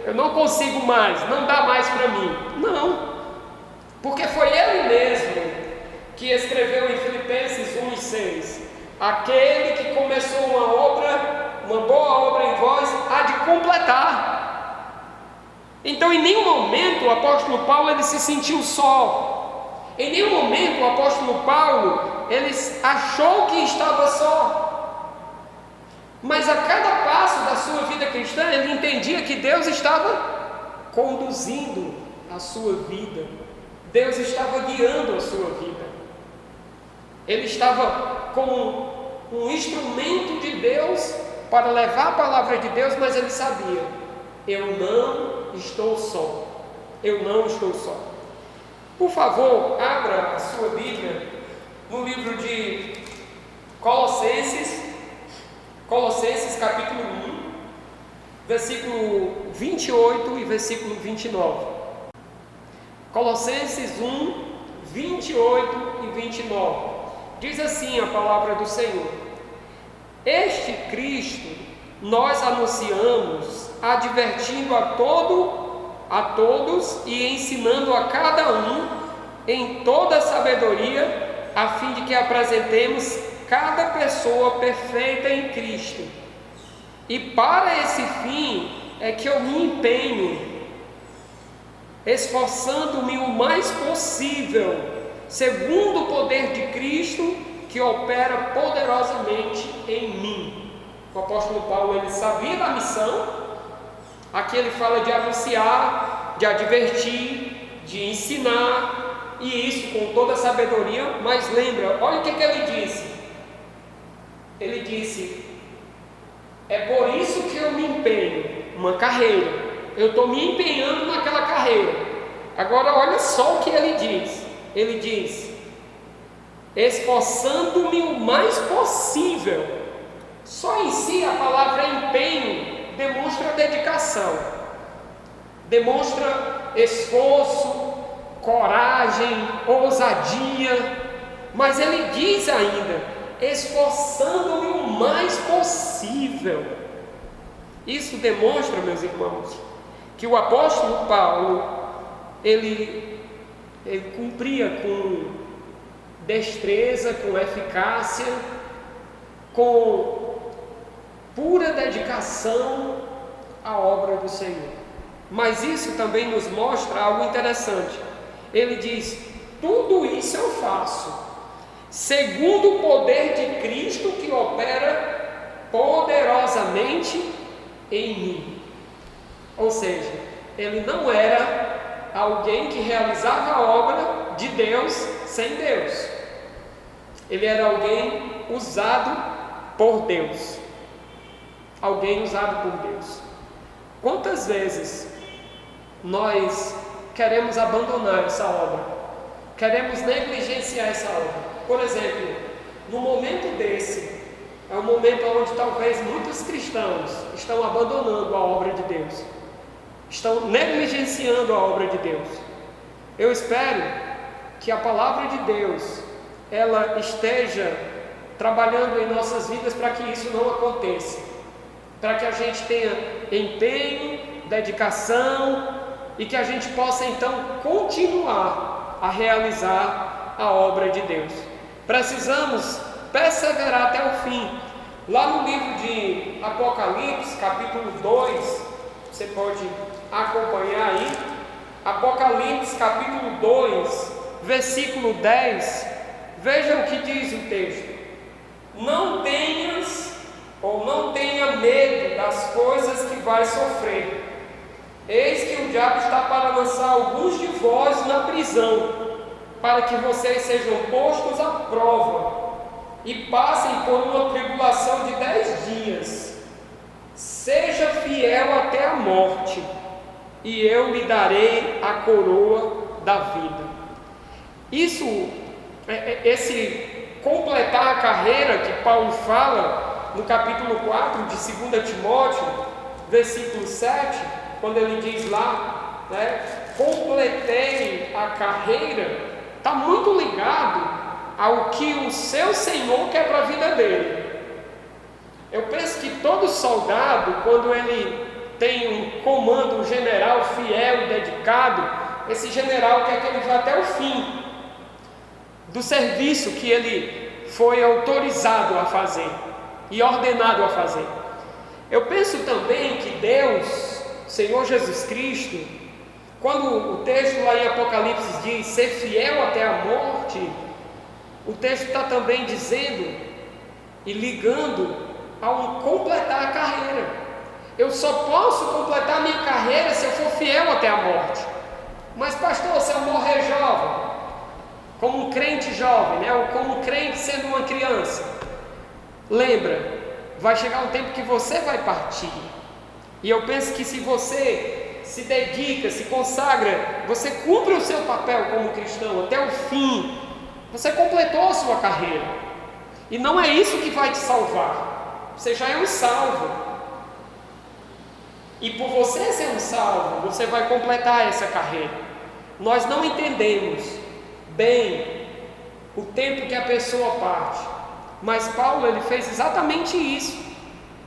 eu não consigo mais, não dá mais para mim. Não, porque foi ele mesmo que escreveu em Filipenses 1:6: aquele que começou uma boa obra em vós, há de completar. Então em nenhum momento o apóstolo Paulo ele se sentiu só. Em nenhum momento o apóstolo Paulo ele achou que estava só. Mas a cada passo da sua vida cristã, ele entendia que Deus estava conduzindo a sua vida, Deus estava guiando a sua vida. Ele estava como um instrumento de Deus para levar a palavra de Deus, mas ele sabia: eu não estou só, eu não estou só. Por favor, abra a sua Bíblia no livro de Colossenses capítulo 1. versículo 28 e versículo 29. Colossenses 1, 28 e 29. Diz assim a palavra do Senhor: Este Cristo nós anunciamos, advertindo a todos e ensinando a cada um em toda sabedoria, a fim de que apresentemos cada pessoa perfeita em Cristo. E para esse fim é que eu me empenho, esforçando-me o mais possível, segundo o poder de Cristo que opera poderosamente em mim. O apóstolo Paulo, ele sabia da missão. Aqui ele fala de anunciar, de advertir, de ensinar, e isso com toda a sabedoria. Mas lembra, olha o que ele disse. Ele disse: é por isso que eu me empenho, uma carreira. Eu estou me empenhando naquela carreira. Agora olha só o que ele diz. Ele diz: esforçando-me o mais possível. Só em si a palavra empenho demonstra dedicação, demonstra esforço, coragem, ousadia. Mas ele diz ainda: esforçando-me o mais possível. Isso demonstra, meus irmãos, que o apóstolo Paulo, ele cumpria com destreza, com eficácia, com pura dedicação à obra do Senhor. Mas isso também nos mostra algo interessante. Ele diz: tudo isso eu faço segundo o poder de Cristo que opera poderosamente em mim. Ou seja, ele não era alguém que realizava a obra de Deus sem Deus. Ele era alguém usado por Deus. Alguém usado por Deus. Quantas vezes nós queremos abandonar essa obra? Queremos negligenciar essa obra? Por exemplo, no momento desse, é um momento onde talvez muitos cristãos estão abandonando a obra de Deus, estão negligenciando a obra de Deus. Eu espero que a palavra de Deus, ela esteja trabalhando em nossas vidas para que isso não aconteça, para que a gente tenha empenho, dedicação e que a gente possa então continuar a realizar a obra de Deus. Precisamos perseverar até o fim. Lá no livro de Apocalipse, capítulo 2, você pode acompanhar aí. Apocalipse, capítulo 2, versículo 10. Veja o que diz o texto: não tenhas ou não tenha medo das coisas que vai sofrer. Eis que o diabo está para lançar alguns de vós na prisão, para que vocês sejam postos à prova e passem por uma tribulação de 10 dias. Seja fiel até a morte, e eu lhe darei a coroa da vida. Esse completar a carreira que Paulo fala no capítulo 4 de 2 Timóteo, versículo 7, quando ele diz lá, completei a carreira, está muito ligado ao que o seu Senhor quer para a vida dele. Eu penso que todo soldado, quando ele tem um comando, um general fiel e dedicado, esse general quer que ele vá até o fim do serviço que ele foi autorizado a fazer e ordenado a fazer. Eu penso também que Deus, Senhor Jesus Cristo, quando o texto lá em Apocalipse diz ser fiel até a morte, o texto está também dizendo e ligando ao completar a carreira. Eu só posso completar a minha carreira se eu for fiel até a morte. Mas pastor, se eu morrer jovem, como um crente jovem, ou como um crente sendo uma criança, lembra, vai chegar um tempo que você vai partir. E eu penso que se você se dedica, se consagra, você cumpre o seu papel como cristão até o fim, você completou a sua carreira. E não é isso que vai te salvar. Você já é um salvo. E por você ser um salvo, você vai completar essa carreira. Nós não entendemos bem o tempo que a pessoa parte, mas Paulo, ele fez exatamente isso.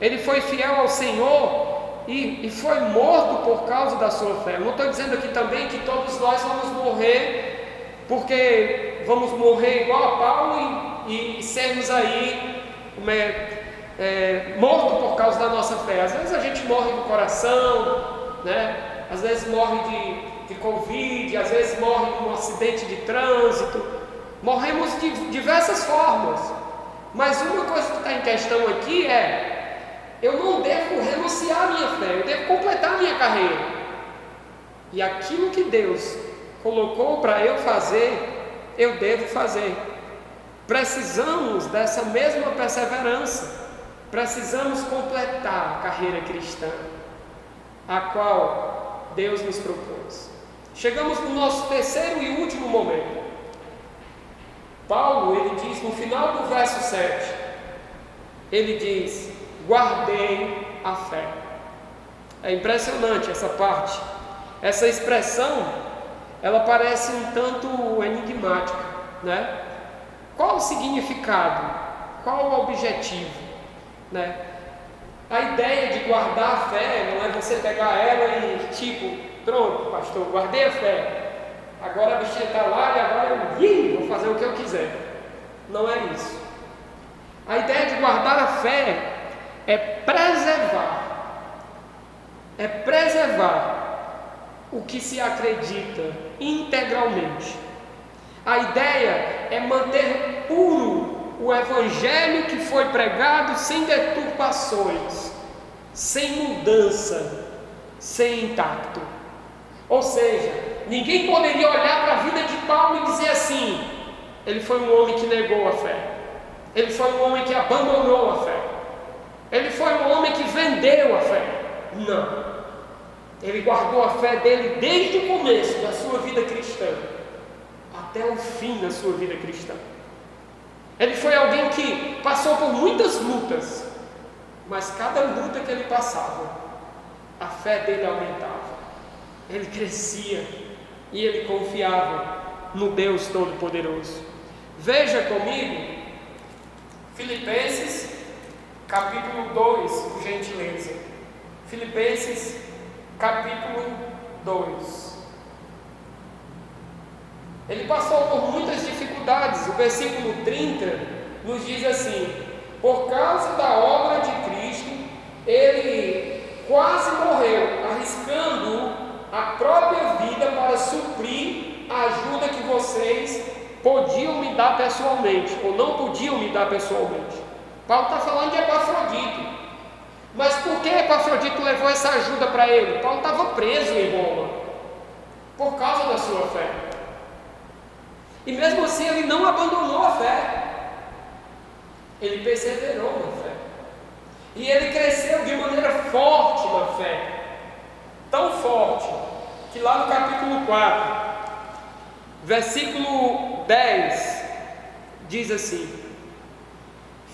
Ele foi fiel ao Senhor e foi morto por causa da sua fé. Eu não estou dizendo aqui também que todos nós vamos morrer, porque vamos morrer igual a Paulo e sermos aí morto por causa da nossa fé. Às vezes a gente morre do coração, né? Às vezes morre de Covid, às vezes morre de um acidente de trânsito. Morremos de diversas formas. Mas uma coisa que está em questão aqui eu não devo renunciar à minha fé, eu devo completar a minha carreira. E aquilo que Deus colocou para eu fazer, eu devo fazer. Precisamos dessa mesma perseverança. Precisamos completar a carreira cristã, a qual Deus nos propôs. Chegamos no nosso terceiro e último momento. Paulo, ele diz no final do verso 7, ele diz: guardei a fé. É impressionante essa parte. Essa expressão, ela parece um tanto enigmática, né? Qual o significado? Qual o objetivo, né? A ideia de guardar a fé não é você pegar ela e pronto, pastor, guardei a fé. Agora a bichinha está lá e agora eu vou fazer o que eu quiser. Não é isso. A ideia de guardar a fé é preservar. É preservar o que se acredita integralmente. A ideia é manter puro o evangelho que foi pregado sem deturpações, sem mudança, sem impacto. Ou seja, ninguém poderia olhar para a vida de Paulo e dizer assim: ele foi um homem que negou a fé, ele foi um homem que abandonou a fé, ele foi um homem que vendeu a fé. Não, ele guardou a fé dele desde o começo da sua vida cristã até o fim da sua vida cristã. Ele foi alguém que passou por muitas lutas, mas cada luta que ele passava, a fé dele aumentava, ele crescia e ele confiava no Deus Todo-Poderoso. Veja comigo Filipenses capítulo 2, por gentileza. Filipenses capítulo 2. Ele passou por muitas dificuldades. O versículo 30 nos diz assim: por causa da obra de Cristo, ele quase morreu, arriscando a própria vida para suprir a ajuda que vocês podiam me dar pessoalmente, ou não podiam me dar pessoalmente. Paulo está falando de Epafrodito. Mas por que Epafrodito levou essa ajuda para ele? Paulo estava preso em Roma por causa da sua fé. E mesmo assim ele não abandonou a fé. Ele perseverou na fé. E ele cresceu de maneira forte na fé. Tão forte que lá no capítulo 4, versículo 10, diz assim: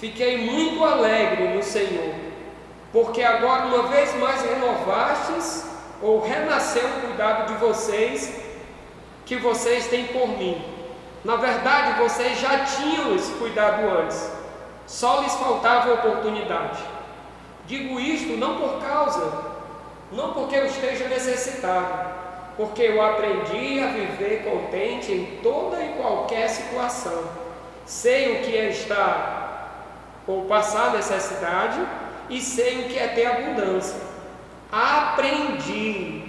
fiquei muito alegre no Senhor, porque agora uma vez mais renovastes ou renasceu o cuidado de vocês, que vocês têm por mim. Na verdade, vocês já tinham esse cuidado antes, só lhes faltava oportunidade. Digo isto não porque eu esteja necessitado, porque eu aprendi a viver contente em toda e qualquer situação. Sei o que é estar ou passar necessidade, e sei o que é ter abundância. Aprendi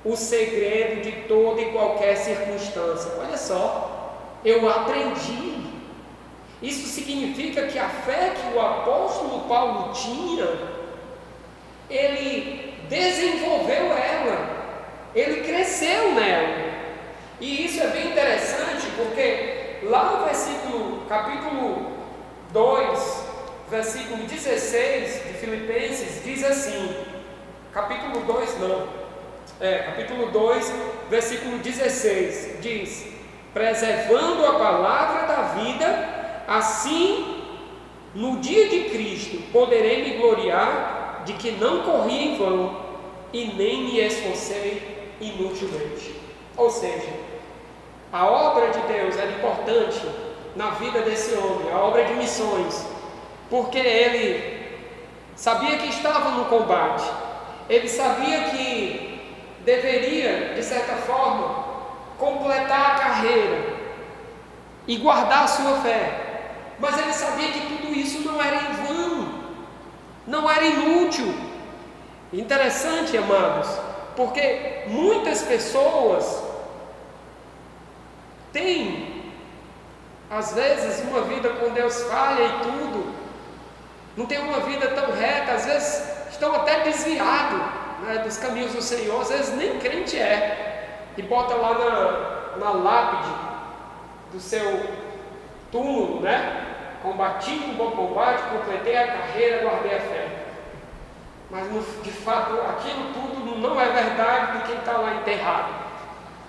o segredo de toda e qualquer circunstância. Olha só, eu aprendi. Isso significa que a fé que o apóstolo Paulo tinha, ele desenvolveu ela, ele cresceu nela. E isso é bem interessante, porque lá no capítulo 2, versículo 16 de Filipenses, diz assim, capítulo 2, versículo 16, diz: preservando a palavra da vida, assim no dia de Cristo poderei me gloriar de que não corri em vão, e nem me esforcei inutilmente. Ou seja, a obra de Deus era importante na vida desse homem, a obra de missões, porque ele sabia que estava no combate, ele sabia que deveria, de certa forma, completar a carreira e guardar a sua fé, mas ele sabia que tudo isso não era em vão, não era inútil. Interessante, amados, porque muitas pessoas têm, às vezes, uma vida com Deus falha e tudo, não tem uma vida tão reta, às vezes estão até desviados, né, dos caminhos do Senhor, às vezes nem crente é, e bota lá na lápide do seu túmulo, né? Combati um bom combate, completei a carreira, guardei a fé. Mas de fato aquilo tudo não é verdade de quem está lá enterrado.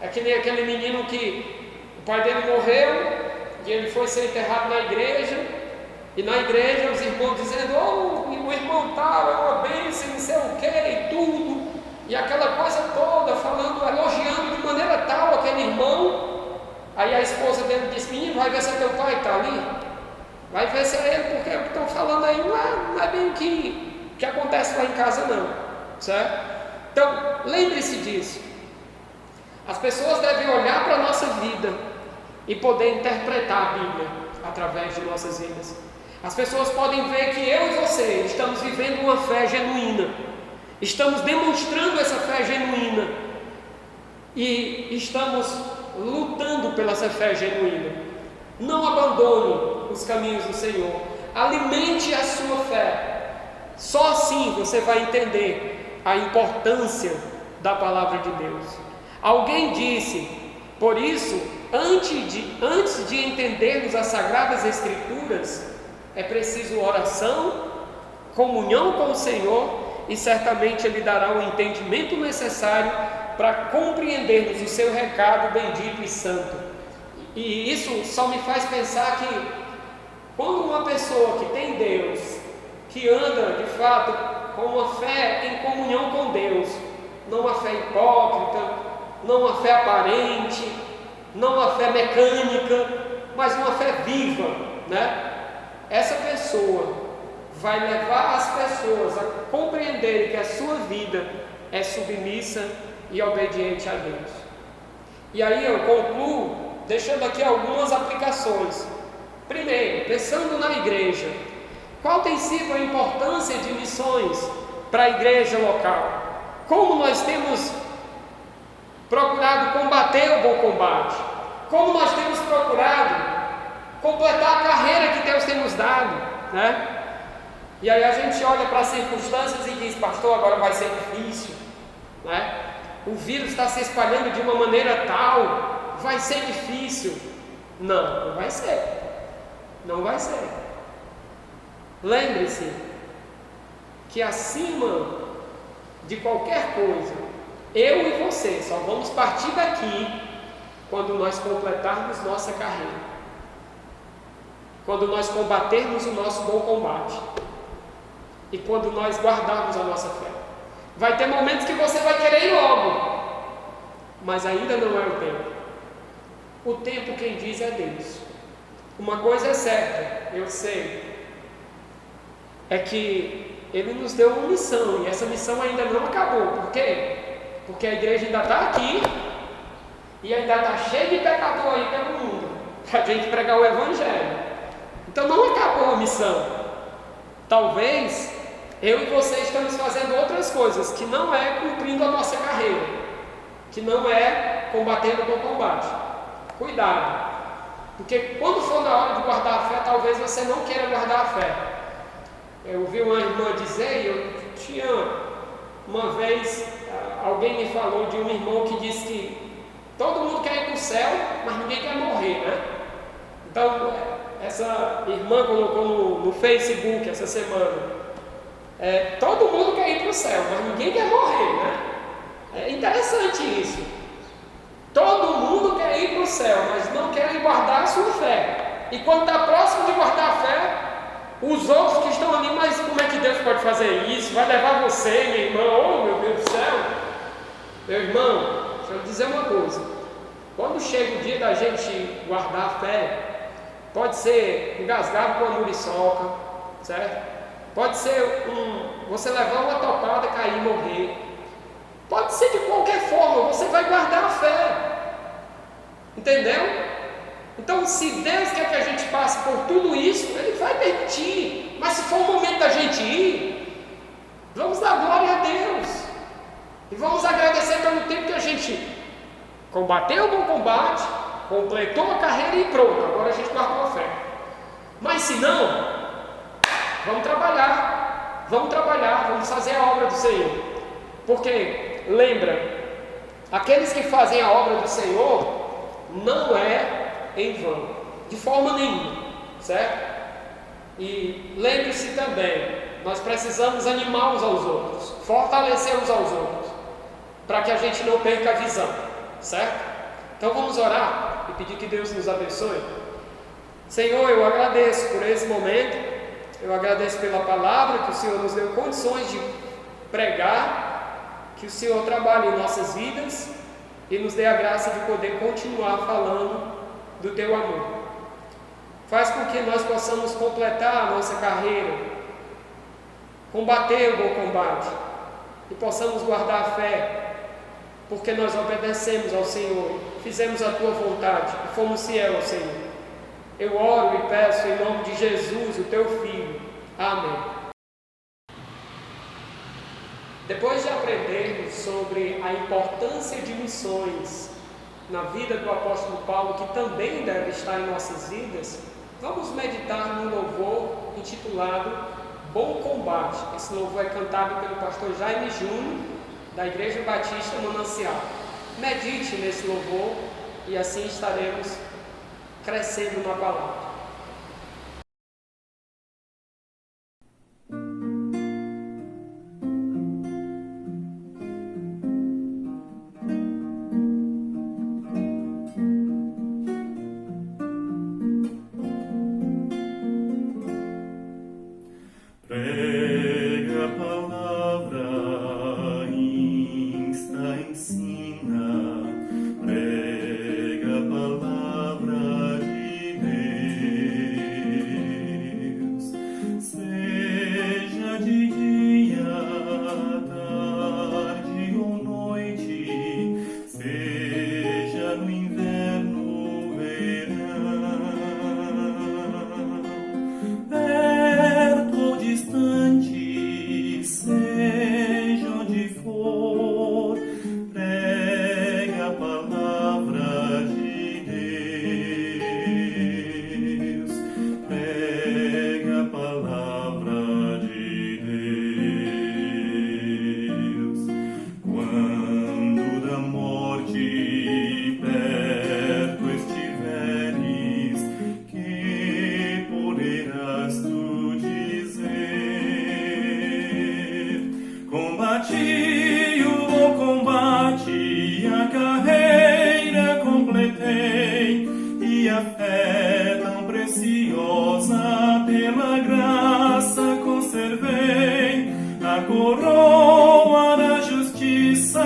É que nem aquele menino que o pai dele morreu e ele foi ser enterrado na igreja, e na igreja os irmãos dizendo: oh, o irmão tal é uma bênção, não sei o que e tudo, e aquela coisa toda, falando, elogiando de maneira tal aquele irmão. Aí a esposa dele disse: menino, vai ver se é teu pai que está ali, vai ver se é ele, porque o que estão falando aí não é bem o que acontece lá em casa não, certo? Então, lembre-se disso. As pessoas devem olhar para a nossa vida e poder interpretar a Bíblia através de nossas vidas. As pessoas podem ver que eu e você estamos vivendo uma fé genuína, estamos demonstrando essa fé genuína e estamos lutando pela essa fé genuína. Não abandone os caminhos do Senhor, alimente a sua fé. Só assim você vai entender a importância da palavra de Deus. Alguém disse: por isso, antes de entendermos as Sagradas Escrituras, é preciso oração, comunhão com o Senhor, e certamente Ele dará o entendimento necessário para compreendermos o seu recado bendito e santo. E isso só me faz pensar que quando uma pessoa que tem Deus, que anda de fato com uma fé em comunhão com Deus, não uma fé hipócrita, não uma fé aparente, não uma fé mecânica, mas uma fé viva, né? Essa pessoa vai levar as pessoas a compreenderem que a sua vida é submissa e obediente a Deus. E aí eu concluo deixando aqui algumas aplicações. Primeiro, pensando na igreja, qual tem sido a importância de missões para a igreja local? Como nós temos procurado combater o bom combate? Como nós temos procurado completar a carreira que Deus tem nos dado, né? E aí a gente olha para as circunstâncias e diz: pastor, agora vai ser difícil, né? O vírus está se espalhando de uma maneira tal, vai ser difícil. Não, não vai ser. Não vai ser. Lembre-se que acima de qualquer coisa, eu e você só vamos partir daqui quando nós completarmos nossa carreira, quando nós combatermos o nosso bom combate e quando nós guardarmos a nossa fé. Vai ter momentos que você vai querer ir logo, mas ainda não é o tempo. O tempo quem diz é Deus. Uma coisa é certa, eu sei, é que Ele nos deu uma missão, e essa missão ainda não acabou. Por quê? Porque a igreja ainda está aqui e ainda está cheia de pecador aí pelo mundo para a gente pregar o Evangelho. Então não acabou a missão. Talvez eu e você estamos fazendo outras coisas que não é cumprindo a nossa carreira, que não é combatendo o bom combate. Cuidado, porque quando for na hora de guardar a fé, talvez você não queira guardar a fé. Eu ouvi uma irmã dizer, eu tinha uma vez, alguém me falou de um irmão que disse que todo mundo quer ir para o céu, mas ninguém quer morrer, né? Então, essa irmã colocou no Facebook essa semana, todo mundo quer ir para o céu, mas ninguém quer morrer, né? É interessante isso. Todo mundo quer ir para o céu, mas não querem guardar a sua fé. E quando está próximo de guardar a fé, Os outros que estão ali, mas como é que Deus pode fazer isso? Vai levar você, meu irmão? Oh, meu Deus do céu! Meu irmão, deixa eu dizer uma coisa. Quando chega o dia da gente guardar a fé, pode ser engasgado com a muriçoca, certo? Pode ser você levar uma topada, cair e morrer. Pode ser de qualquer forma, você vai guardar a fé. Entendeu? Então, se Deus quer que a gente passe por tudo isso, Ele vai permitir. Mas se for o momento da gente ir, vamos dar glória a Deus. E vamos agradecer pelo tempo que a gente combateu o bom combate, completou a carreira e pronto, agora a gente guardou a fé. Mas se não, vamos trabalhar, vamos fazer a obra do Senhor. Porque, lembra, aqueles que fazem a obra do Senhor não é em vão, de forma nenhuma, certo? E lembre-se também, nós precisamos animar uns aos outros, fortalecer uns aos outros, para que a gente não perca a visão, certo? Então vamos orar e pedir que Deus nos abençoe. Senhor, eu agradeço por esse momento, eu agradeço pela palavra que o Senhor nos deu condições de pregar, que o Senhor trabalhe em nossas vidas e nos dê a graça de poder continuar falando do Teu amor. Faz com que nós possamos completar a nossa carreira, combater o bom combate e possamos guardar a fé, porque nós obedecemos ao Senhor, fizemos a Tua vontade e fomos fiéis ao Senhor. Eu oro e peço em nome de Jesus, o Teu Filho. Amém. Depois de aprendermos sobre a importância de missões na vida do apóstolo Paulo, que também deve estar em nossas vidas, vamos meditar no louvor intitulado Bom Combate. Esse louvor é cantado pelo pastor Jaime Júnior, da Igreja Batista Manancial. Medite nesse louvor e assim estaremos crescendo na palavra. Prega a palavra, insta, ensina, prega a palavra de Deus, seja de dia, tarde ou noite, seja no inverno, verão, distante, seja onde for, prega a palavra de Deus, prega a palavra de Deus. Quando da morte perto estiveres, que poderás tu dizer? Combati o bom combate, a carreira completei, e a fé tão preciosa pela graça conservei. A coroa da justiça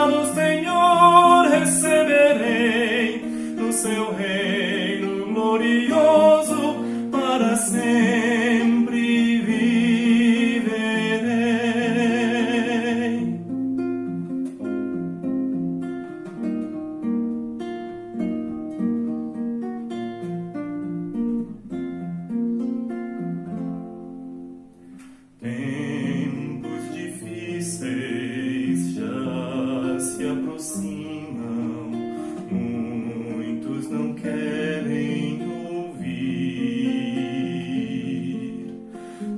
do Senhor receberei, no seu reino glorioso para sempre viverei. Tempos difíceis já se aproximam, muitos não querem ouvir,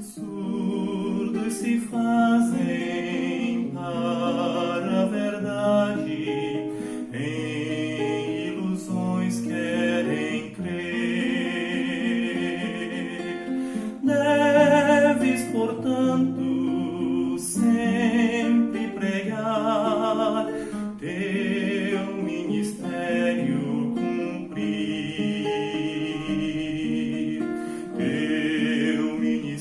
surdos se fazem para a verdade, em ilusões querem crer. Deves, portanto, sempre pregar, teu ministério cumprir, teu ministério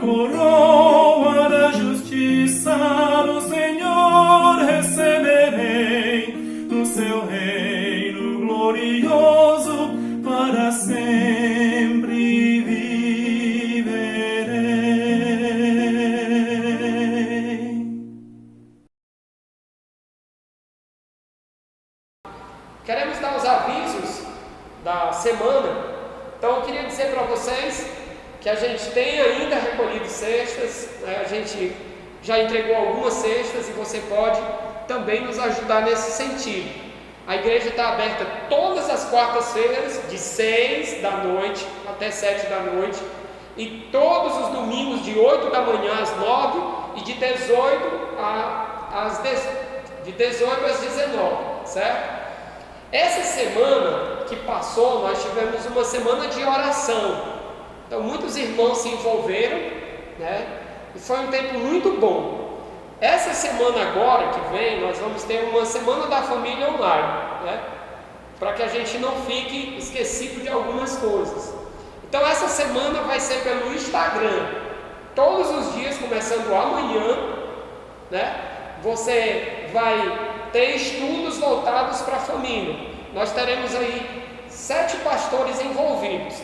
coroa da justiça do Senhor receberei, no seu reino glorioso para sempre viverei. Queremos dar os avisos da semana. Então eu queria dizer para vocês que a gente tem ainda recolhido cestas, né? A gente já entregou algumas cestas e você pode também nos ajudar nesse sentido. A igreja está aberta todas as quartas-feiras, de 6 da noite até 7 da noite, e todos os domingos, de 8 da manhã às 9 e de 18 às 19, certo? Essa semana que passou, nós tivemos uma semana de oração. Então muitos irmãos se envolveram, né? E foi um tempo muito bom. Essa semana agora que vem, nós vamos ter uma semana da família online, né? Para que a gente não fique esquecido de algumas coisas. Então essa semana vai ser pelo Instagram. Todos os dias, começando amanhã, né? Você vai ter estudos voltados para a família. Nós teremos aí 7 pastores envolvidos.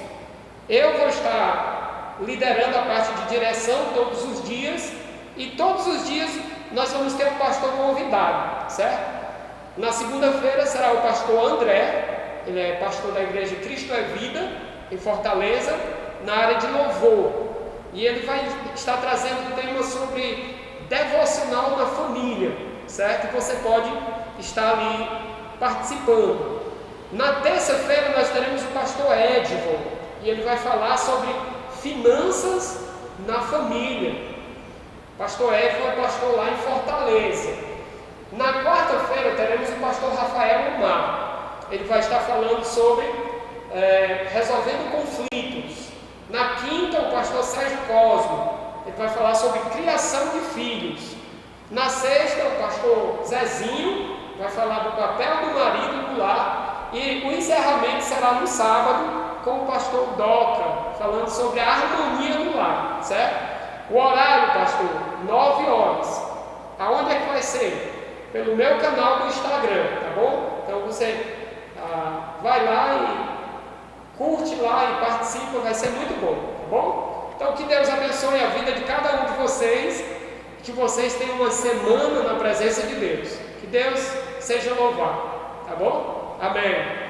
Eu vou estar liderando a parte de direção todos os dias, e todos os dias nós vamos ter um pastor convidado, certo? Na segunda-feira será o pastor André, ele é pastor da igreja Cristo é Vida, em Fortaleza, na área de louvor, e ele vai estar trazendo temas sobre devocional na família, certo? E você pode estar ali participando. Na terça-feira nós teremos o pastor Edivon, e ele vai falar sobre finanças na família. Pastor Edivon é pastor lá em Fortaleza. Na quarta-feira teremos o pastor Rafael Omar, ele vai estar falando sobre resolvendo conflitos. Na quinta, o pastor Sérgio Cosmo, ele vai falar sobre criação de filhos. Na sexta, o pastor Zezinho vai falar do papel do marido no lar, e o encerramento será no sábado com o pastor Doca, falando sobre a harmonia no lar, certo? O horário, pastor, 9 horas. Aonde é que vai ser? Pelo meu canal do Instagram, tá bom? Então você vai lá e curte lá e participa, vai ser muito bom, tá bom? Então que Deus abençoe a vida de cada um de vocês, que vocês tenham uma semana na presença de Deus. Que Deus seja louvado, tá bom? Amém.